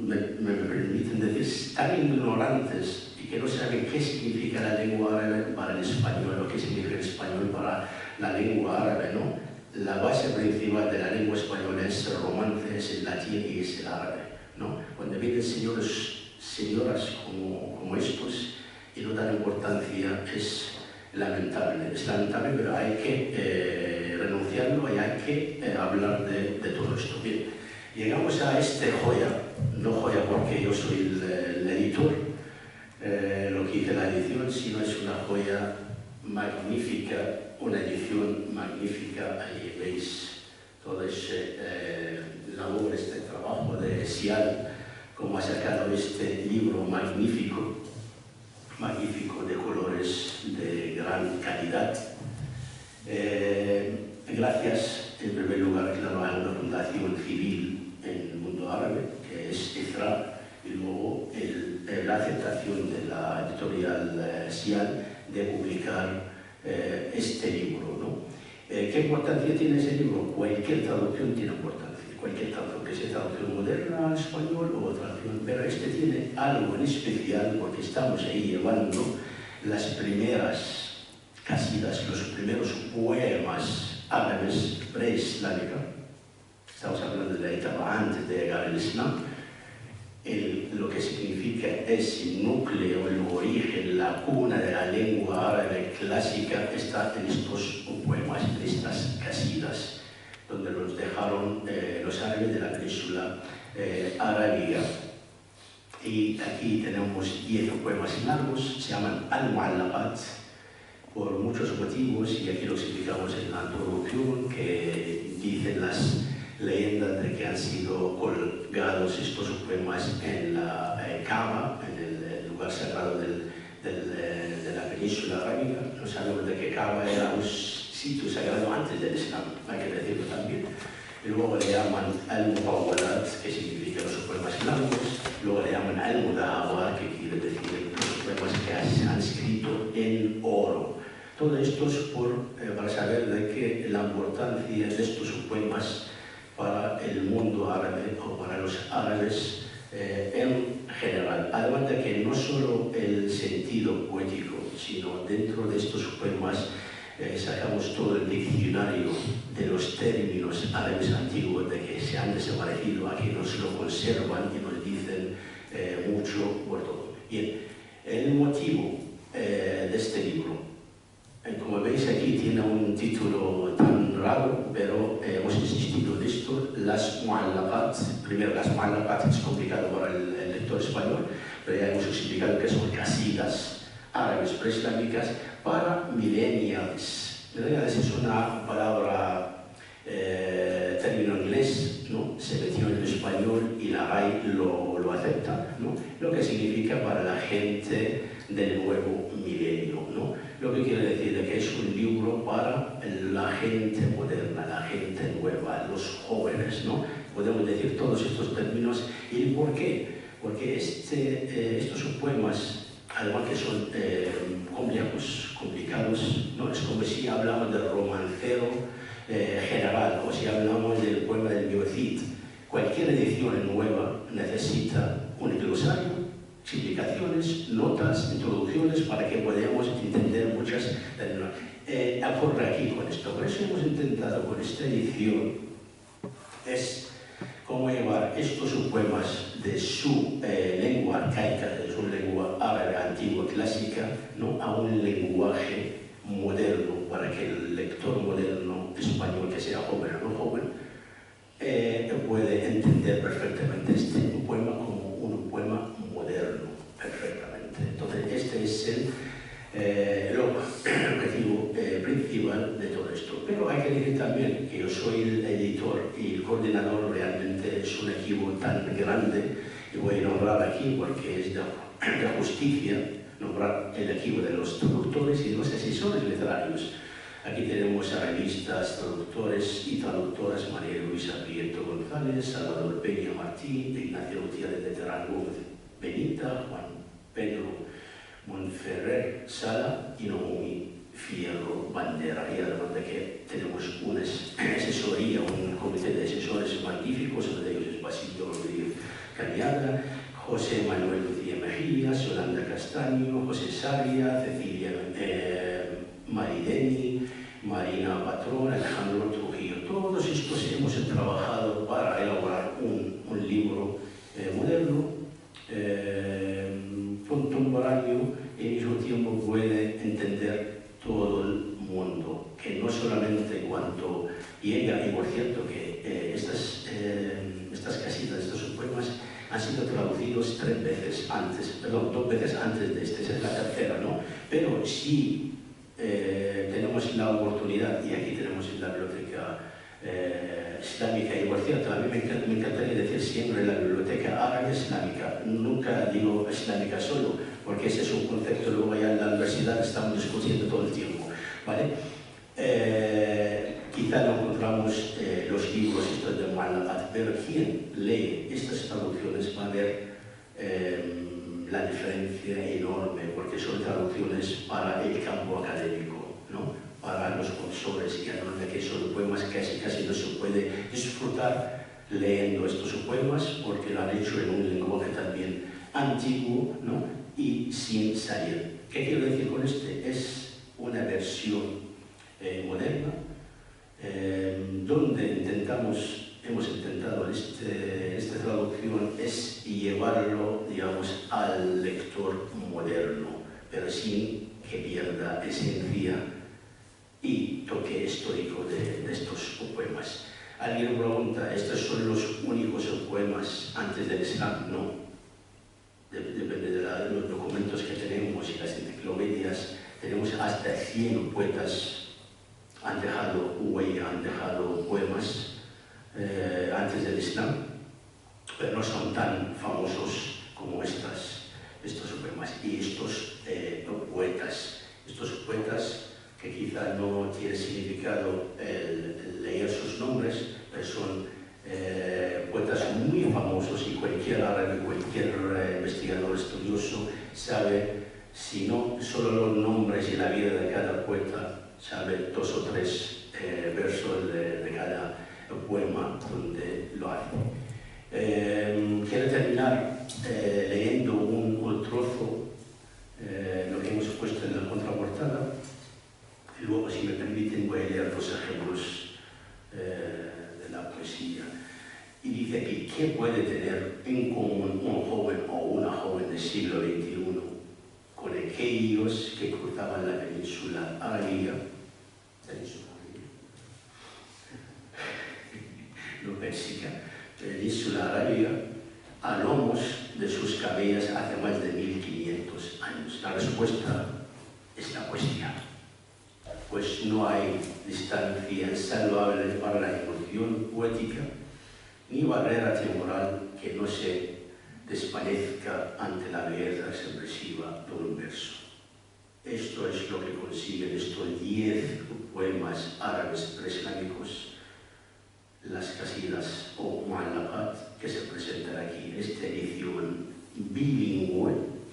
Me permiten decir, tan ignorantes y que no saben qué significa la lengua árabe para el español o qué significa el español para la lengua árabe, ¿no? La base principal de la lengua española es el romance, es el latín y es el árabe, ¿no? Cuando vienen señoras como estos y no dan importancia, es lamentable, pero hay que renunciarlo y hay que hablar de todo esto. Bien, llegamos a este joya, no joya porque yo soy el editor, lo que hice la edición, sino es una joya magnífica, una edición magnífica. Ahí veis todo ese labor, este trabajo de Sial, cómo ha sacado este libro magnífico, de colores de gran calidad. Gracias, en primer lugar, claro, a una fundación civil en el mundo árabe, que es EFRA, y luego la aceptación de la editorial Sial de publicar este libro, ¿no? ¿Qué importancia tiene ese libro? Cualquier traducción tiene importancia, cualquier traducción, que sea traducción moderna al español o traducción, pero este tiene algo en especial porque estamos ahí llevando las primeras casidas, los primeros poemas árabes preislámicos. Estamos hablando de la etapa antes de llegar al Islam. Lo que significa ese núcleo, el origen, la cuna de la lengua árabe clásica está en estos poemas, en estas casidas, donde los dejaron los árabes de la península arábiga. Y aquí tenemos 10 poemas largos, se llaman al-Mu'allaqat, por muchos motivos, y aquí lo explicamos en la introducción, que dicen las leyendas de que han sido colgados estos poemas en la Kaaba, en el lugar sagrado de la península arábiga. No sabemos de que Kaaba era un sitio sagrado antes del Islam, hay que decirlo también. Y luego le llaman al-Mutawwalat, que significa los poemas largos. Luego le llaman al-Mudahawa, que quiere decir los poemas que se han escrito en oro. Todo esto es para saber de que la importancia de estos poemas para el mundo árabe o para los árabes en general. Además de que no solo el sentido poético, sino dentro de estos poemas sacamos todo el diccionario de los términos árabes antiguos de que se han desaparecido, aquí nos lo conservan y nos dicen mucho por todo. Bien, el motivo de este libro, como veis aquí tiene un título tan raro, pero hemos insistido en esto, las Mu'allaqat. Primero, las Mu'allaqat es complicado para el lector español, pero ya hemos explicado que son casidas árabes preislámicas para millennials. Millennials es una palabra, término inglés, ¿no? Se metió en el español y la RAI lo acepta, ¿no? Lo que significa para la gente del nuevo milenio, ¿no? Lo que quiere decir es que es un libro para la gente moderna, la gente nueva, los jóvenes, ¿no? Podemos decir todos estos términos. ¿Y por qué? Porque estos son poemas, además que son complicados, ¿no? Es como si hablamos del romancero general o si hablamos del poema del Biocid. Cualquier edición nueva necesita un glosario, explicaciones, notas, introducciones para que podamos entender muchas ocurre aquí con esto. Por eso hemos intentado con esta edición es cómo llevar estos poemas de su lengua arcaica, de su lengua árabe antigua clásica, ¿no?, a un lenguaje moderno, para que el lector moderno español, que sea joven o no joven, puede entender perfectamente este poema como un poema moderno, perfectamente. Entonces, este es el objetivo principal de todo esto. Pero hay que decir también que yo soy el editor y el coordinador. Realmente es un equipo tan grande, y voy a nombrar aquí porque es de justicia nombrar el equipo de los traductores y de los asesores literarios. Aquí tenemos a revistas, traductores y traductoras: María Luisa Prieto González, Salvador Peña Martín, Ignacio Gutiérrez de Terán Gómez Benita, Juan Pedro Monferrer Sala y Noemí Fierro Bandera. Y además de que tenemos una asesoría, un comité de asesores magníficos, uno de ellos es Basilio Rodríguez Cañada, José Manuel Lucía Mejías, Yolanda Castaño, José Sarria, Cecilia Marideni, Marina Patrón, Alejandro Trujillo. Todos estos hemos trabajado para elaborar un libro moderno, contemporáneo, y al mismo tiempo puede entender todo el mundo, que no solamente cuando llega. Y por cierto que estas casitas, estos poemas han sido traducidos 3 veces antes, perdón, 2 veces antes de este, esa es la tercera, ¿no? Pero sí tenemos la oportunidad, y aquí tenemos la biblioteca islámica, y por cierto, a mí me encantaría decir siempre la biblioteca árabe islámica, nunca digo islámica solo, porque ese es un concepto, luego ya en la universidad estamos discutiendo todo el tiempo, ¿vale? Quizá no encontramos los libros estos de Malakat, pero quien lee estas traducciones va a ver la diferencia enorme, porque son traducciones para el campo académico, ¿no?, para los profesores, y además de que son poemas que casi no se puede disfrutar leyendo estos poemas, porque lo han hecho en un lenguaje también antiguo, ¿no?, y sin salir. ¿Qué quiero decir con este? Es una versión moderna, donde hemos intentado esta traducción es llevarlo, digamos, al lector moderno, pero sin que pierda esencia y toque histórico de estos poemas. Alguien pregunta, ¿estos son los únicos poemas antes del Islam? No. Depende de los documentos que tenemos y las enciclopedias. Tenemos hasta 100 poetas han dejado huella, han dejado poemas antes del Islam, pero no son tan famosos como estos poemas. Y estos poetas que quizá no tiene significado leer sus nombres, pero son poetas muy famosos, y cualquier árabe, cualquier investigador estudioso sabe, si no solo los nombres y la vida de cada poeta, sabe 2 o 3 versos de cada poema donde lo hace. Quiero terminar leyendo un trozo, lo que hemos puesto en la contraportada, y luego, si me permiten, voy a leer 2 ejemplos de la poesía. Y dice aquí: ¿qué puede tener en común un joven o una joven del siglo XXI con aquellos que cruzaban la península arábiga, no persica, península arábiga, a lomos de sus camellas hace más de 1500 años? La respuesta es la poesía, pues no hay distancia insalvable para la emoción poética, ni barrera temporal que no se desvanezca ante la belleza expresiva de un verso. Esto es lo que consiguen estos 10 poemas árabes preislámicos, las casidas o mu'allaqat, que se presentan aquí en esta edición bilingüe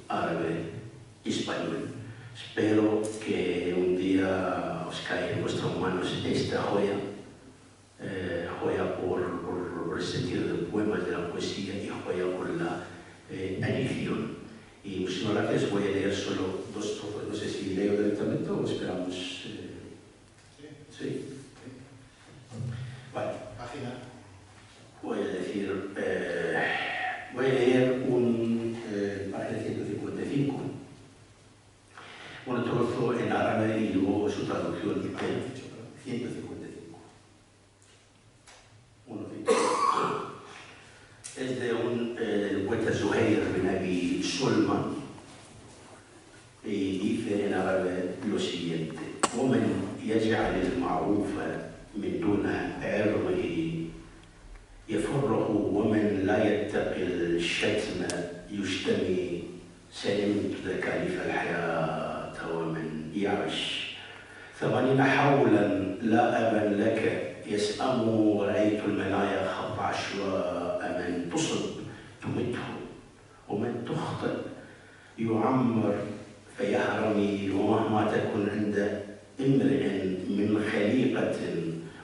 árabe-español. Espero que un día os caiga en vuestras manos esta joya, joya por el sentido de poemas de la poesía, y joya por la edición. Y muchísimas gracias. Voy a leer solo 2 trozos, no sé si leo directamente o esperamos. ¿Sí? Vale. Voy a decir decir, voy a leer página 155, un trozo en árabe y luego su traducción. 155. Es de del poeta Zuhair bin Abi Sulma y dice en árabe lo siguiente: ومن يجعل المعروف من دون عرضه يفره ومن لا يتقي الشتم يشتمي سلمت تكاليف الحياة ومن يعش 80 حولا لا أبا لك يسأم ورأيت المنايا خط عشواء من تصب تمته ومن تخطئ يعمر فيهرمي ومهما تكن عند امرئ من خليقة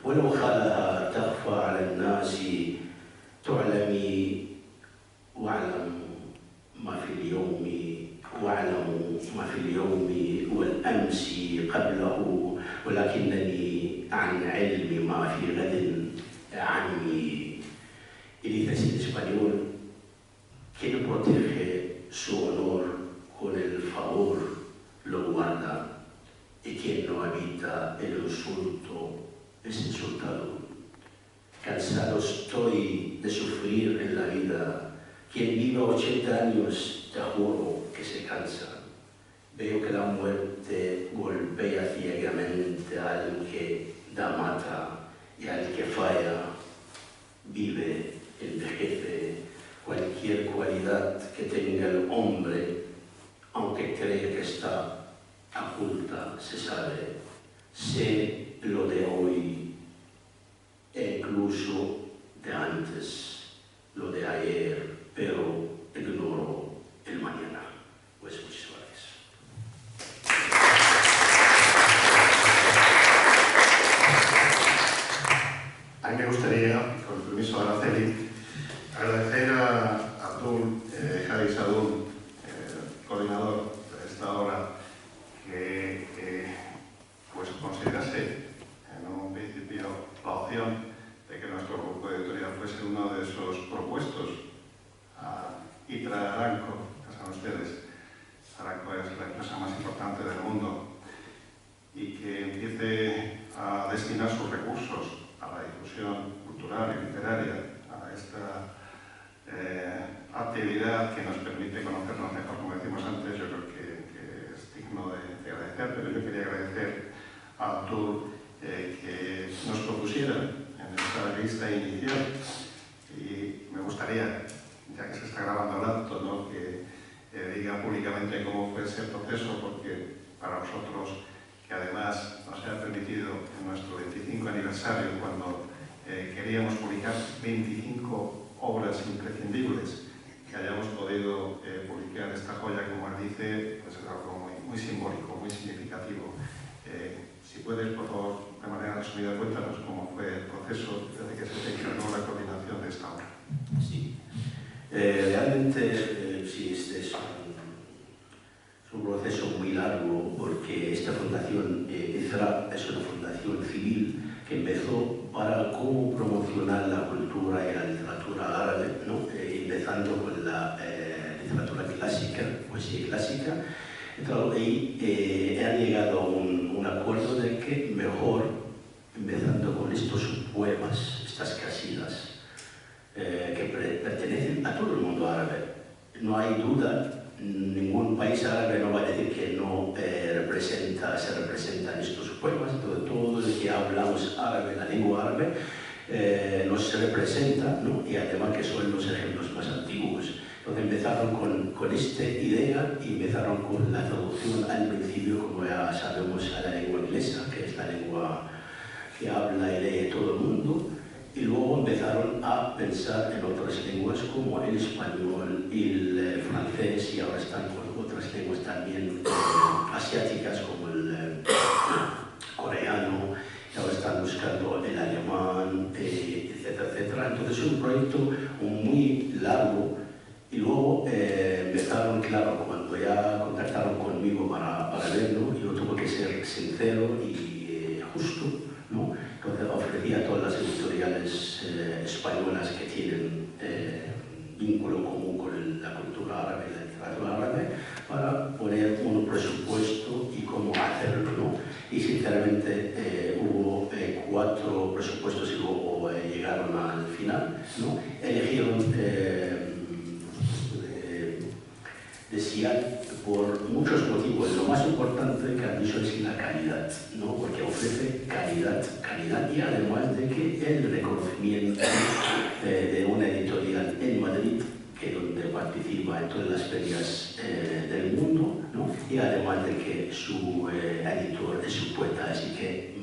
ولو خلها تخفى على الناس تعلمي واعلم ما في اليوم واعلموا ما في اليوم والأمس قبله ولكنني عن علم ما في غد عني. Y dice así en español: quien protege su honor con el favor lo guarda, y quien no evita el insulto es insultado. Cansado estoy de sufrir en la vida. Quien viva 80 años, te juro que se cansa. Veo que la muerte golpea ciegamente al que da mata y al que falla vive, envejece. Cualquier cualidad que tenga el hombre, aunque cree que está oculta, se sabe. Sé lo de hoy e incluso de antes, lo de ayer, pero ignoro el mañana. Pues muchas gracias. A mí me gustaría, con el permiso de Araceli, agradecer a Abdul Hadi Sadoun, coordinador de esta obra, que pues considerase en un principio la opción de que nuestro grupo editorial fuese uno de esos propuestos. Itra Aranco, ya saben ustedes, Aranco es la empresa más importante del mundo, y que empiece a destinar sus recursos a la difusión cultural y literaria, a esta actividad que nos permite conocernos mejor, como decimos antes. Yo creo que es digno de agradecer, pero yo quería agradecer a Abdul que nos propusiera en esta lista inicial, y me gustaría, ya que se está grabando el acto, ¿no?, que diga públicamente cómo fue ese proceso, porque para nosotros, que además nos ha permitido en nuestro 25 aniversario, cuando queríamos publicar 25 obras imprescindibles, que hayamos podido publicar esta joya, como él dice, pues es algo muy simbólico, muy significativo. Si puedes, por favor, de manera resumida, cuéntanos cómo fue el proceso desde que se te encargó la coordinación de esta obra. Sí. Realmente, sí, este es un proceso muy largo, porque esta fundación, IZRA, es una fundación civil que empezó para cómo promocionar la cultura y la literatura árabe, ¿no? Empezando con la literatura clásica, poesía clásica. Entonces, ahí han llegado a un acuerdo de que mejor, empezando con estos poemas, estas casidas, que pertenecen a todo el mundo árabe. No hay duda, ningún país árabe no va a decir que no se representan estos poemas. Todo el que hablamos árabe, la lengua árabe, nos representa, ¿no? Y además que son los ejemplos más antiguos. Entonces empezaron con esta idea y empezaron con la traducción al principio, como ya sabemos, a la lengua inglesa, que es la lengua que habla y lee todo el mundo. Y luego empezaron a pensar en otras lenguas como el español y el francés, y ahora están con otras lenguas también asiáticas como el coreano, y ahora están buscando el alemán, etcétera, etcétera. Entonces es un proyecto muy largo, y luego empezaron, claro, cuando ya contactaron conmigo para verlo, yo tuve que ser sincero y justo, ¿no? Entonces ofrecía a todas las editoriales personas españolas que tienen vínculo común con la cultura árabe y la literatura árabe, para poner un presupuesto y cómo hacerlo, ¿no? Y sinceramente hubo 4 presupuestos y luego llegaron al final, ¿no? Eligieron de SIAL por muchos motivos. Lo más importante que han dicho es la calidad, ¿no? Porque ofrece calidad y además de que el reconocimiento de una editorial en Madrid, que donde participa en todas las ferias del mundo, ¿no? Y además de que su editor es un poeta, así que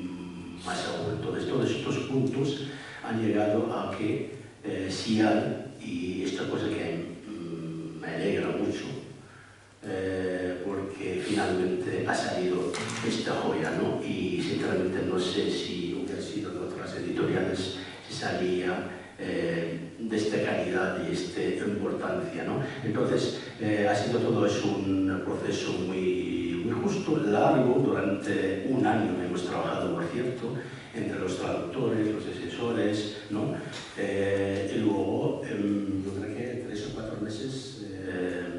más aún. Entonces todos estos puntos han llegado a que SIAL, y esta cosa que me alegra mucho, porque finalmente ha salido esta joya, ¿no? Y sinceramente no sé si hubiera sido de otras editoriales, si salía de esta calidad y esta importancia, ¿no? Entonces, ha sido todo es un proceso muy justo, largo, durante un año hemos trabajado, por cierto, entre los traductores, los asesores, ¿no? Y luego, yo creo que 3 o 4 meses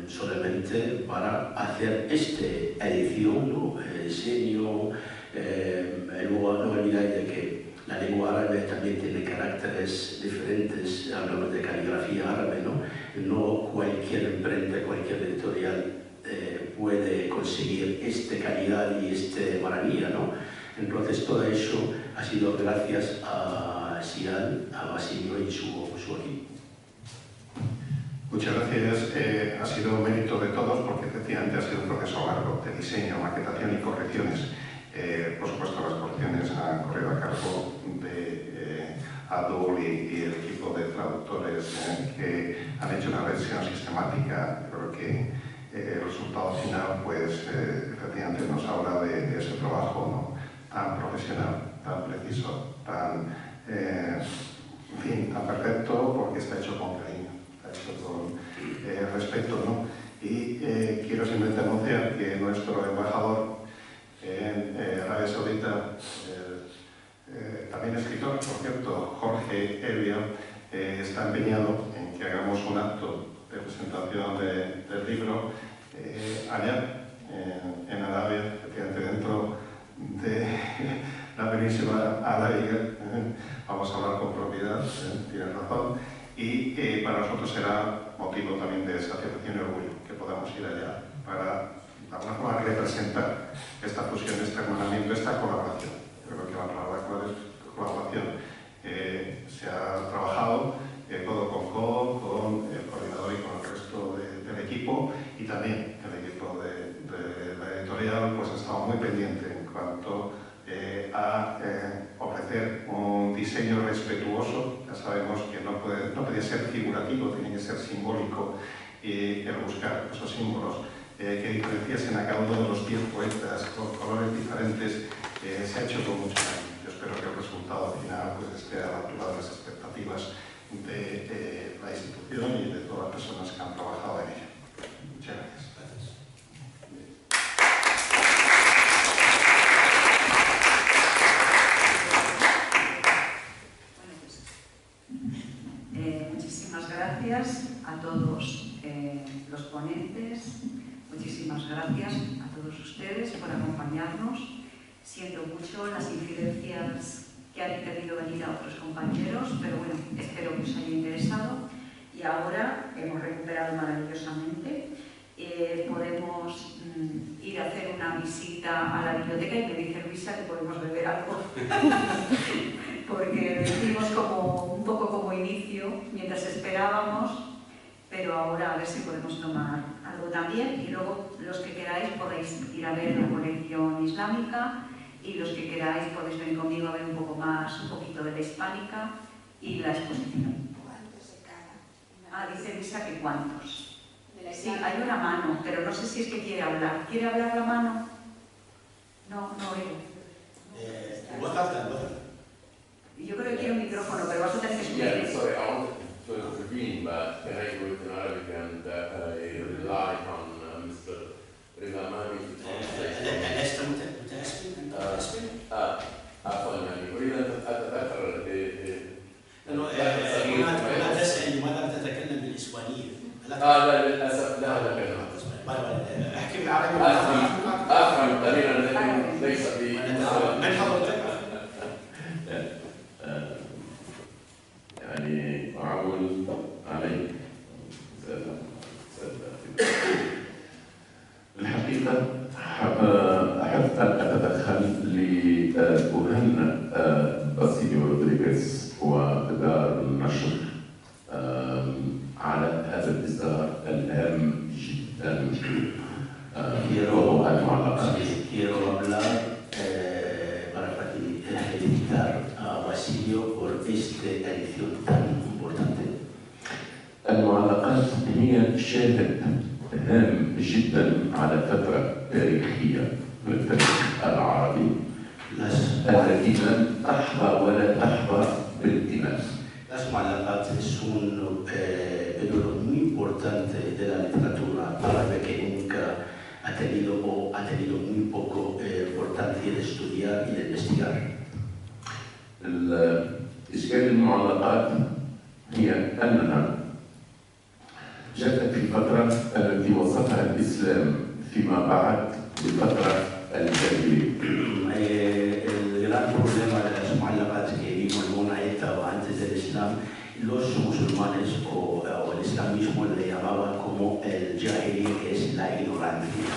solamente para hacer esta edición, ¿no? Diseño, luego no olvidáis de que la lengua árabe también tiene caracteres diferentes, hablamos de caligrafía árabe, ¿no? No cualquier imprenta, cualquier editorial puede conseguir esta calidad y esta maravilla, ¿no? Entonces todo eso ha sido gracias a SIAL, a Basilio y su equipo. Muchas gracias. Ha sido mérito de todos porque efectivamente ha sido un proceso largo de diseño, maquetación y correcciones. Por supuesto, las correcciones han corrido a cargo de Adul y el equipo de traductores que han hecho una revisión sistemática. Creo que el resultado final, pues, efectivamente nos habla de ese trabajo, ¿no? Tan profesional, tan preciso, tan, en fin, tan perfecto, porque está hecho con cariño, está hecho con respeto, ¿no? Y quiero simplemente anunciar que nuestro embajador en Arabia Saudita, también escritor, por cierto, Jorge Evia, está empeñado en que hagamos un acto de presentación del libro allá en Arabia, efectivamente dentro de la península arábiga. Vamos a hablar con propiedad, tienes razón, y para nosotros será motivo también de satisfacción y orgullo que podamos ir allá para de alguna forma representar esta fusión, este hermanamiento, esta colaboración. Yo creo que la palabra clave es colaboración. Se ha trabajado codo con codo con el coordinador y con el resto del equipo, y también el equipo de la editorial pues ha estado muy pendiente en cuanto a ofrecer un diseño respetuoso. Ya sabemos que no podía ser figurativo, tiene que ser simbólico, y el buscar esos símbolos que diferenciasen a cada uno de los 10 poetas con colores diferentes se ha hecho con mucho cariño. Yo espero que el resultado final pues, esté a la altura de las expectativas de la institución y de todas las personas que han trabajado en ella. Muchas gracias. Muchísimas gracias a todos los ponentes, muchísimas gracias a todos ustedes por acompañarnos. Siento mucho las incidencias que han impedido venir a otros compañeros, pero bueno, espero que os haya interesado. Y ahora hemos recuperado maravillosamente. Podemos ir a hacer una visita a la biblioteca y me dice Luisa que podemos beber algo. Porque decimos un poco como inicio, mientras esperábamos, pero ahora a ver si podemos tomar algo también. Y luego, los que queráis, podéis ir a ver la colección islámica, y los que queráis podéis venir conmigo a ver un poquito de la hispánica y la exposición. ¿Cuántos de cada? Ah, dice Luisa que cuántos. Sí, islámica. hay una mano, pero no sé si es que quiere hablar. ¿Quiere hablar la mano? No oigo. Voz alta, voz alta. Yo creo que quiere un micrófono, pero vas a tener que subir. Yeah, sorry, I wanted to intervene, but can I do it in Arabic and rely on Mr. Reza Mami to translate? لست متأسفا؟ عفوا يعني أريد أن أتذكر لأنه لا للاسف لا كلمه. احكي بالعربي. افهم قليلا لكن ليس من حضرتك. يعني اعول عليك الحقيقه احب ان اتدخل لاهنئ باسيليو رودريغيز ودار النشر على هذا الاصدار الهام جدا. Quiero hablar para felicitar a Basilio por esta edición tan importante. المعلقات هي شاهد هام جدا على فترة تاريخية من التاريخ العربي التي لم تحظى ولا تحظى بالانتماء. Las muallaqat es un periodo muy importante de la literatura árabe que nunca ha tenido muy poco importancia de estudiar y de investigar. إشكال المعلقات هي أنها جاءت في فترة التي وصفها الإسلام فيما بعد بالفترة الجاهلية. El gran problema de las muallaqat que vimos en una etapa antes del Islam, los musulmanes o el islamismo le llamaban como el jahiliya, que es la ignorancia.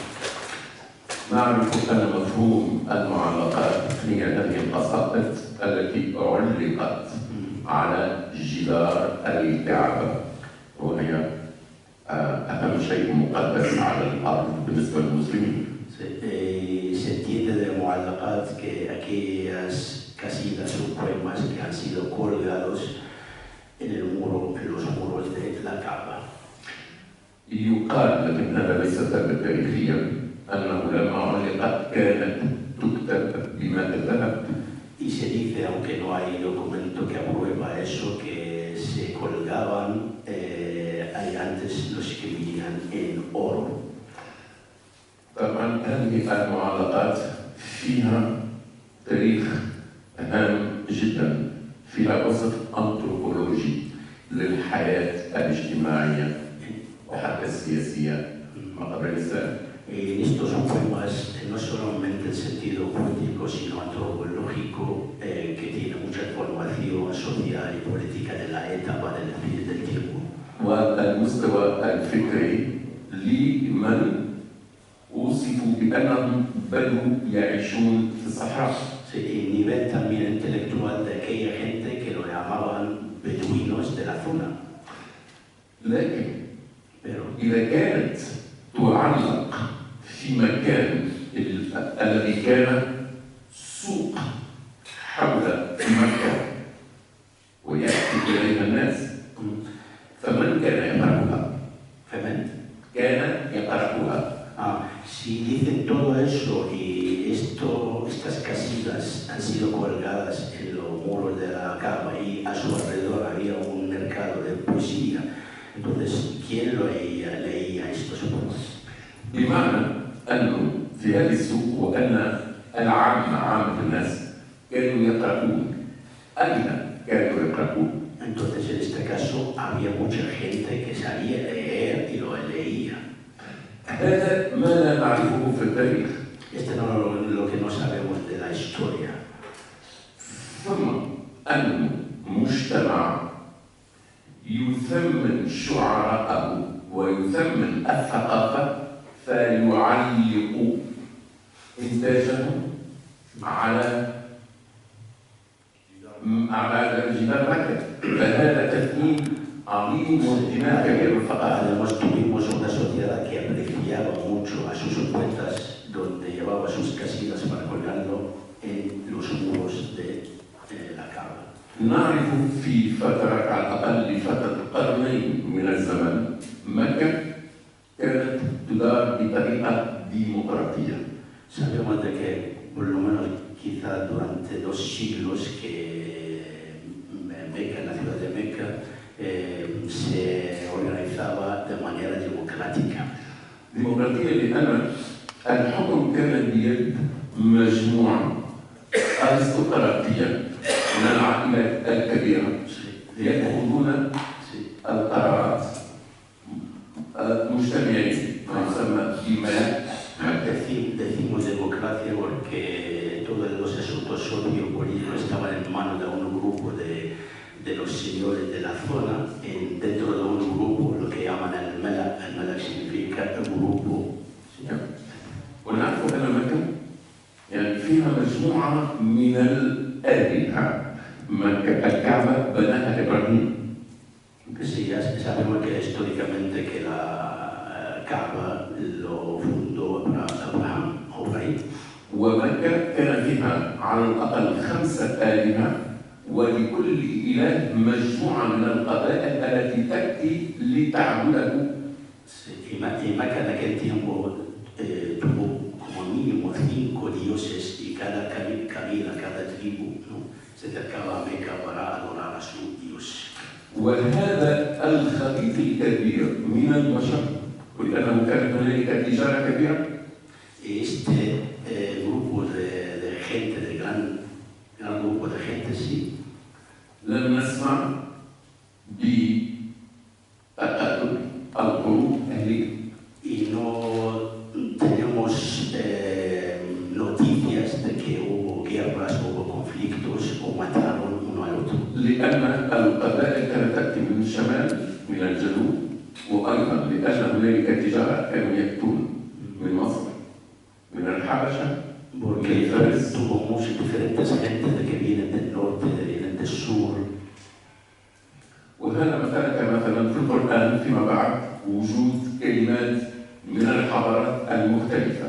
نعرف أن مفهوم المعلقات هي هذه القصائد التي علقت على جدار الكعبة، وهي أهم شيء مقدس على الأرض بالنسبة للمسلمين. Se entiende de muallaqat que aquellas casitas o poemas que han sido colgados en los muros de la Kaaba. يقال لكن هذا ليس ثابت تاريخيا أنه لما علقت كانت تكتب بماء الذهب. Y se dice, aunque no hay documento que aprueba eso, que se colgaban, antes lo escribían en oro. طبعا هذه المعلقات فيها تاريخ هام جدا، فيها وصف أنثروبولوجي للحياة الاجتماعية وحتى السياسية ما قبل الإسلام. Estos son poemas no solamente en sentido político, sino antropológico, que tiene mucha información social y política de la etapa del tiempo. والمستوى الفكري لمن وصفوا بأنهم بدوا يعيشون في الصحراء. El nivel también intelectual de aquella gente que lo llamaban beduinos de la zona. لكن إذا كانت تعلق في مكان الذي كان سوق حول مكة ويأتي إليها الناس، فمن كان يقرأها؟ كان يقرأها. Si dicen todo eso y estas casitas han sido colgadas en los muros de la Kaaba y a su alrededor había un mercado de poesía, entonces ¿quién leía estos poemas? بمعنى أنه في هذه السوق وأن عامة الناس كانوا يقرؤون. أين كانوا يقرؤون؟ Entonces en este caso había mucha gente que sabía leer y lo leía. هذا ما لا نعرفه في التاريخ. Este no es lo que no sabemos de la historia. ثم أن مجتمع يثمن شعراءه ويثمن الثقافة فيعلق إنتاجهم على جدار مكة، فهذا تثمين عظيم واهتمام كبير بالثقافة. Además tuvimos una sociedad que apreciaba mucho a sus poetas, donde llevaba sus casillas para colgarlo en los muros de la Kaaba. نعرف في فترة على الأقل فترة قرنين من الزمن مكة كانت تدار بطريقة ديمقراطية. Sabemos de que por lo menos quizá durante 2 siglos que Meca, la ciudad de Meca, se organizaba de manera democrática. ديمقراطية لأن الحكم كان بيد مجموعة أرستقراطية من العائلات الكبيرة يأخذون القرارات مجموعة من الآلهة. الكعبة بناها إبراهيم. Sí, ya sabemos que históricamente que la Kaaba lo fundó Abraham o Ibrahim. ومكة كان فيها على الأقل 5 آلهة، ولكل إله مجموعة من القبائل التي تأتي لتعبده. Y Meca en aquel tiempo tuvo como mínimo 5 dioses y cada cabila, cada tribu, ¿no?, se acercaba a Meca para adorar a su dios. وهذا الخليط الكبير من البشر، ولأنه كانت هنالك تجارة كبيرة. Este grupo de gente, de gran grupo de gente, sí. لم نسمع بتقاتل القلوب أهلية. Y no tenemos noticias de que hubo guerras, hubo conflictos o mataron uno al otro. لأن القبائل كانت تأتي من الشمال من الجنوب، وأيضا لأن هنالك تجارة كانوا يأتون من مصر من الحبشة. Porque tuvo muchas diferentes gentes de que vienen del norte, vienen del sur. وهذا مثلا في القرآن فيما بعد وجود كلمات من الحضارات المختلفة.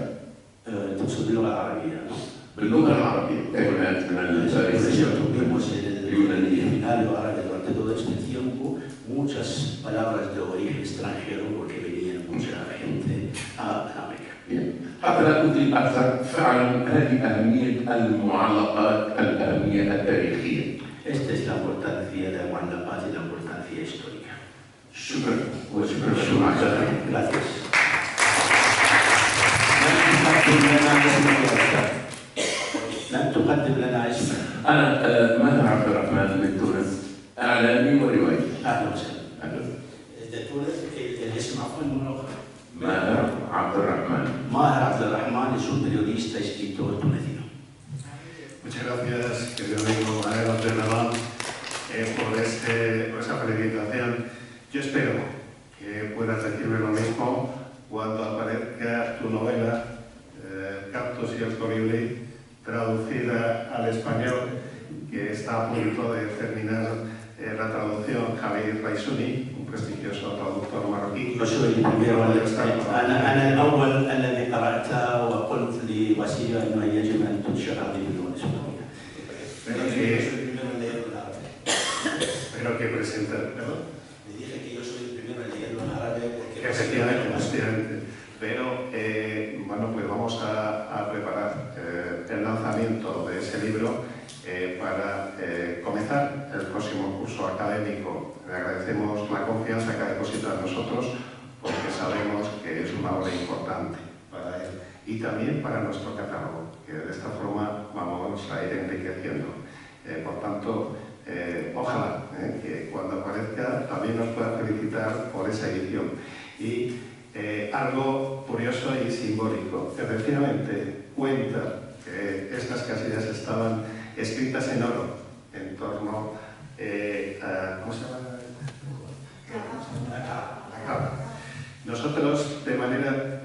تقصد باللغة العربية، ¿no? باللغة العربية كلمات من الفارسية اليونانية. En el árabe durante todo este tiempo muchas palabras de origen extranjero porque venían mucha gente a Meca. حتى لا أطيل أكثر، فعلا هذه أهمية المعلقات، الأهمية التاريخية. Esta es la importancia de la mu'allaqat y la importancia histórica. شكرا وشكرا. Gracias. لن تقدم لنا اسمك. أنا ماهر عبد الرحمن من تونس، إعلامي وروائي. أهلا وسهلا. de Túnez, الاسم عفوا المنوخة. ماهر عبد الرحمن. Maher Abdelrahman es un periodista y escritor tunecino. Muchas gracias, querido amigo Maher Abdelrahman, por esa felicitación. Yo espero que puedas decirme lo mismo cuando aparezca tu novela, Cactus y el colibrí, traducida al español, que está a punto de terminar la traducción. Javier Raisuni, un prestigioso traductor marroquí. Yo soy el primero, أنا الأول الذي قرأتها وقلت لوسيلة أنه يجب أن تنشر هذه اللغة الإسبانية. Espero que presentar, ¿perdón? Le dije que yo soy el primero en leerlo en árabe porque... Efectivamente. Pero, bueno, pues vamos a preparar el lanzamiento de ese libro para comenzar el próximo curso académico. Le agradecemos la confianza que ha depositado en nosotros porque sabemos que es una obra importante para él y también para nuestro catálogo, que de esta forma vamos a ir enriqueciendo. Por tanto, ojalá que cuando aparezca también nos pueda felicitar por esa edición. Y algo curioso y simbólico, efectivamente cuenta que estas casillas estaban escritas en oro en torno a... ¿cómo se llama? La capa. Nosotros, de manera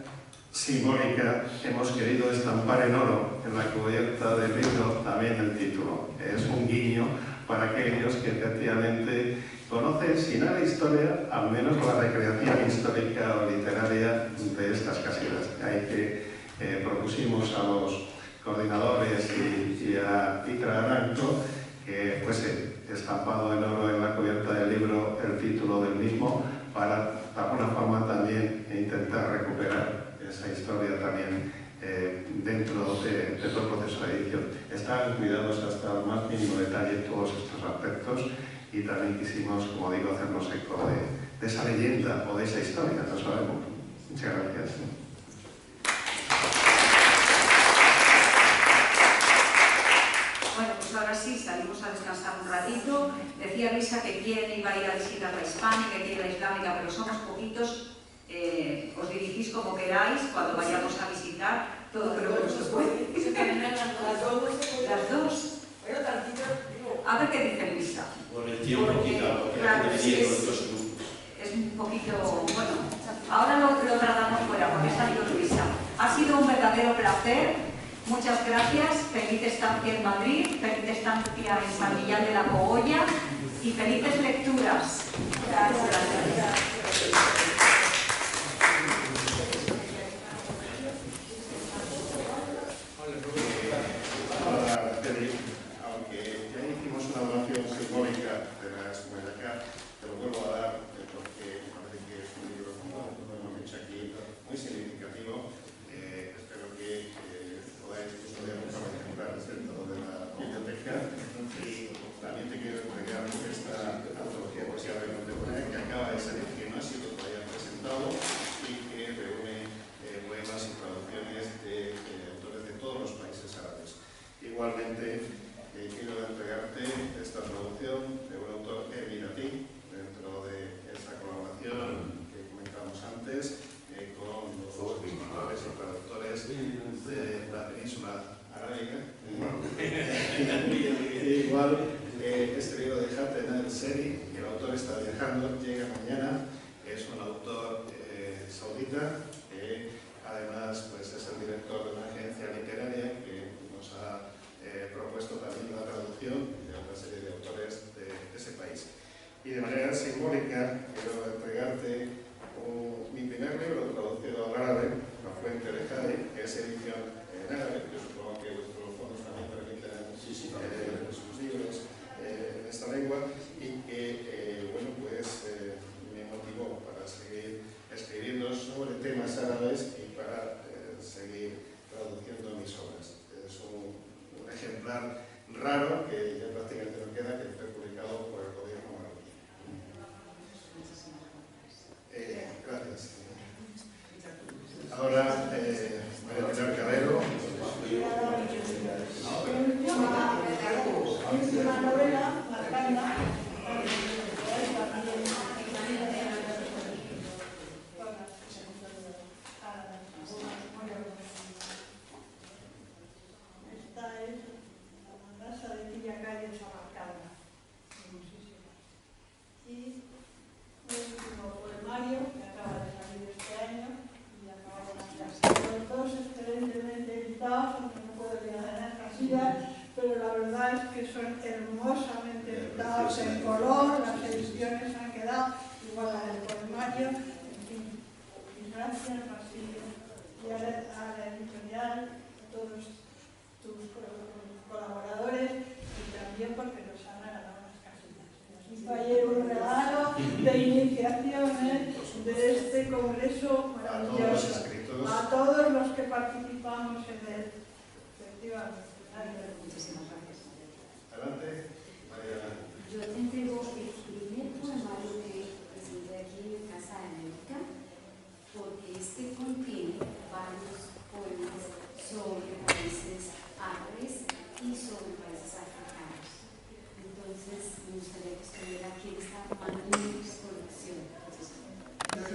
simbólica, hemos querido estampar en oro en la cubierta del libro también el título. Es un guiño para aquellos que efectivamente conocen, si no la historia, al menos la recreación histórica o literaria de estas casillas. Ahí que propusimos a los coordinadores y a Itra Aranco que fuese estampado en oro en la cubierta del libro el título del mismo para, de alguna forma, también intentar recuperar esa historia también dentro de todo el proceso de edición. Están cuidados hasta el más mínimo detalle todos estos aspectos y también quisimos, como digo, hacernos eco de esa leyenda o de esa historia, no sabemos. Muchas gracias. Bueno, pues ahora sí, salimos a descansar un ratito. Decía Lisa que quién iba a ir a visitar la hispánica y quién la islámica, pero somos poquitos. Os dirigís como queráis cuando vayamos a visitar. Todo creo que no se puede. Las dos. A ver qué dice Lisa. Por el tiempo quitado, claro, es un poquito... Bueno, ahora lo tratamos fuera porque está aquí Luisa. Ha sido un verdadero placer Muchas gracias, feliz estancia en Madrid, feliz estancia en San Millán de la Cogolla y felices lecturas. Gracias. Aunque ya hicimos una donación simbólica de la Escuela, te lo vuelvo a dar porque me parece que es un libro, como hemos dicho aquí, muy significativo. Espero que podáis custodiar un par de ejemplares dentro de la biblioteca. Y también te quiero entregar esta antología de poesía contemporánea que acaba de salir, que no ha sido todavía presentado y que reúne poemas y traducciones de autores de todos los países árabes. Igualmente, quiero entregarte esta traducción de un autor emiratí dentro de esta colaboración que comentamos antes con los escritores y traductores de la península arábiga. Igual, este libro de Hatem el-Seri, que el autor está viajando, llega mañana. Es un autor saudita que además pues, es el director de una agencia literaria que nos ha propuesto también la traducción de otra serie de autores de ese país. Y de manera simbólica quiero entregarte mi primer libro traducido al árabe, La Fuente de Jade, que es edición en árabe, que supongo que vuestros fondos también permiten sus libros en esta lengua, y que bueno, pues, me motivó para seguir escribiendo sobre temas árabes y para seguir traduciendo mis obras. Es un ejemplar raro que ya prácticamente no queda, que fue publicado por el gobierno marroquí. Gracias. Ahora, María Pilar Cabero. Una novela, Marcanda, esta es la casa de Tilla Calle en Samarcanda, y un último poemario que acaba de salir este año y acaba de lanzarse. Los dos excelentemente editados, aunque no puedo llegar a las casillas, pero la verdad es que son hermosamente editados en color, las ediciones han quedado igual a la del poemario, en fin, y gracias Basilio y a la editorial, a todos tus colaboradores y también porque nos han regalado las casillas. Nos hizo ayer un regalo de iniciaciones de este congreso maravilloso. A todos los que participamos en él, efectivamente. Muchísimas gracias. Adelante, María. Yo te entrego el primer poemario que presenté aquí en Casa de América, porque este contiene varios poemas sobre países árabes y sobre países africanos. Entonces, me gustaría que estuviera aquí en esta magnífica colección. Para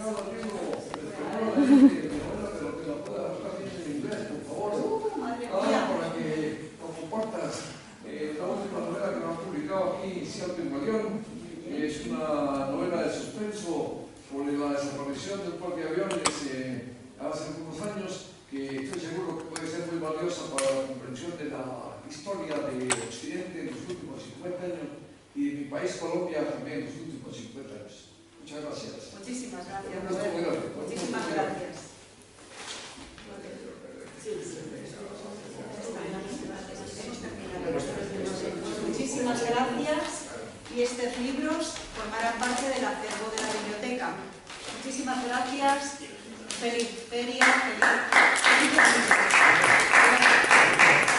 que nos compartas la última novela que nos ha publicado aquí, Cierto y Malión. Es una novela de suspenso sobre la desaparición del parque de aviones hace algunos años, que estoy seguro que puede ser muy valiosa para la comprensión de la historia de Occidente en los últimos 50 años y de mi país, Colombia, también en los últimos 50 años. Muchas gracias. Muchísimas gracias, Roberto. Muchísimas gracias. Muchísimas gracias. Y estos libros formarán parte del acervo de la biblioteca. Muchísimas gracias. Feliz feria. Feliz.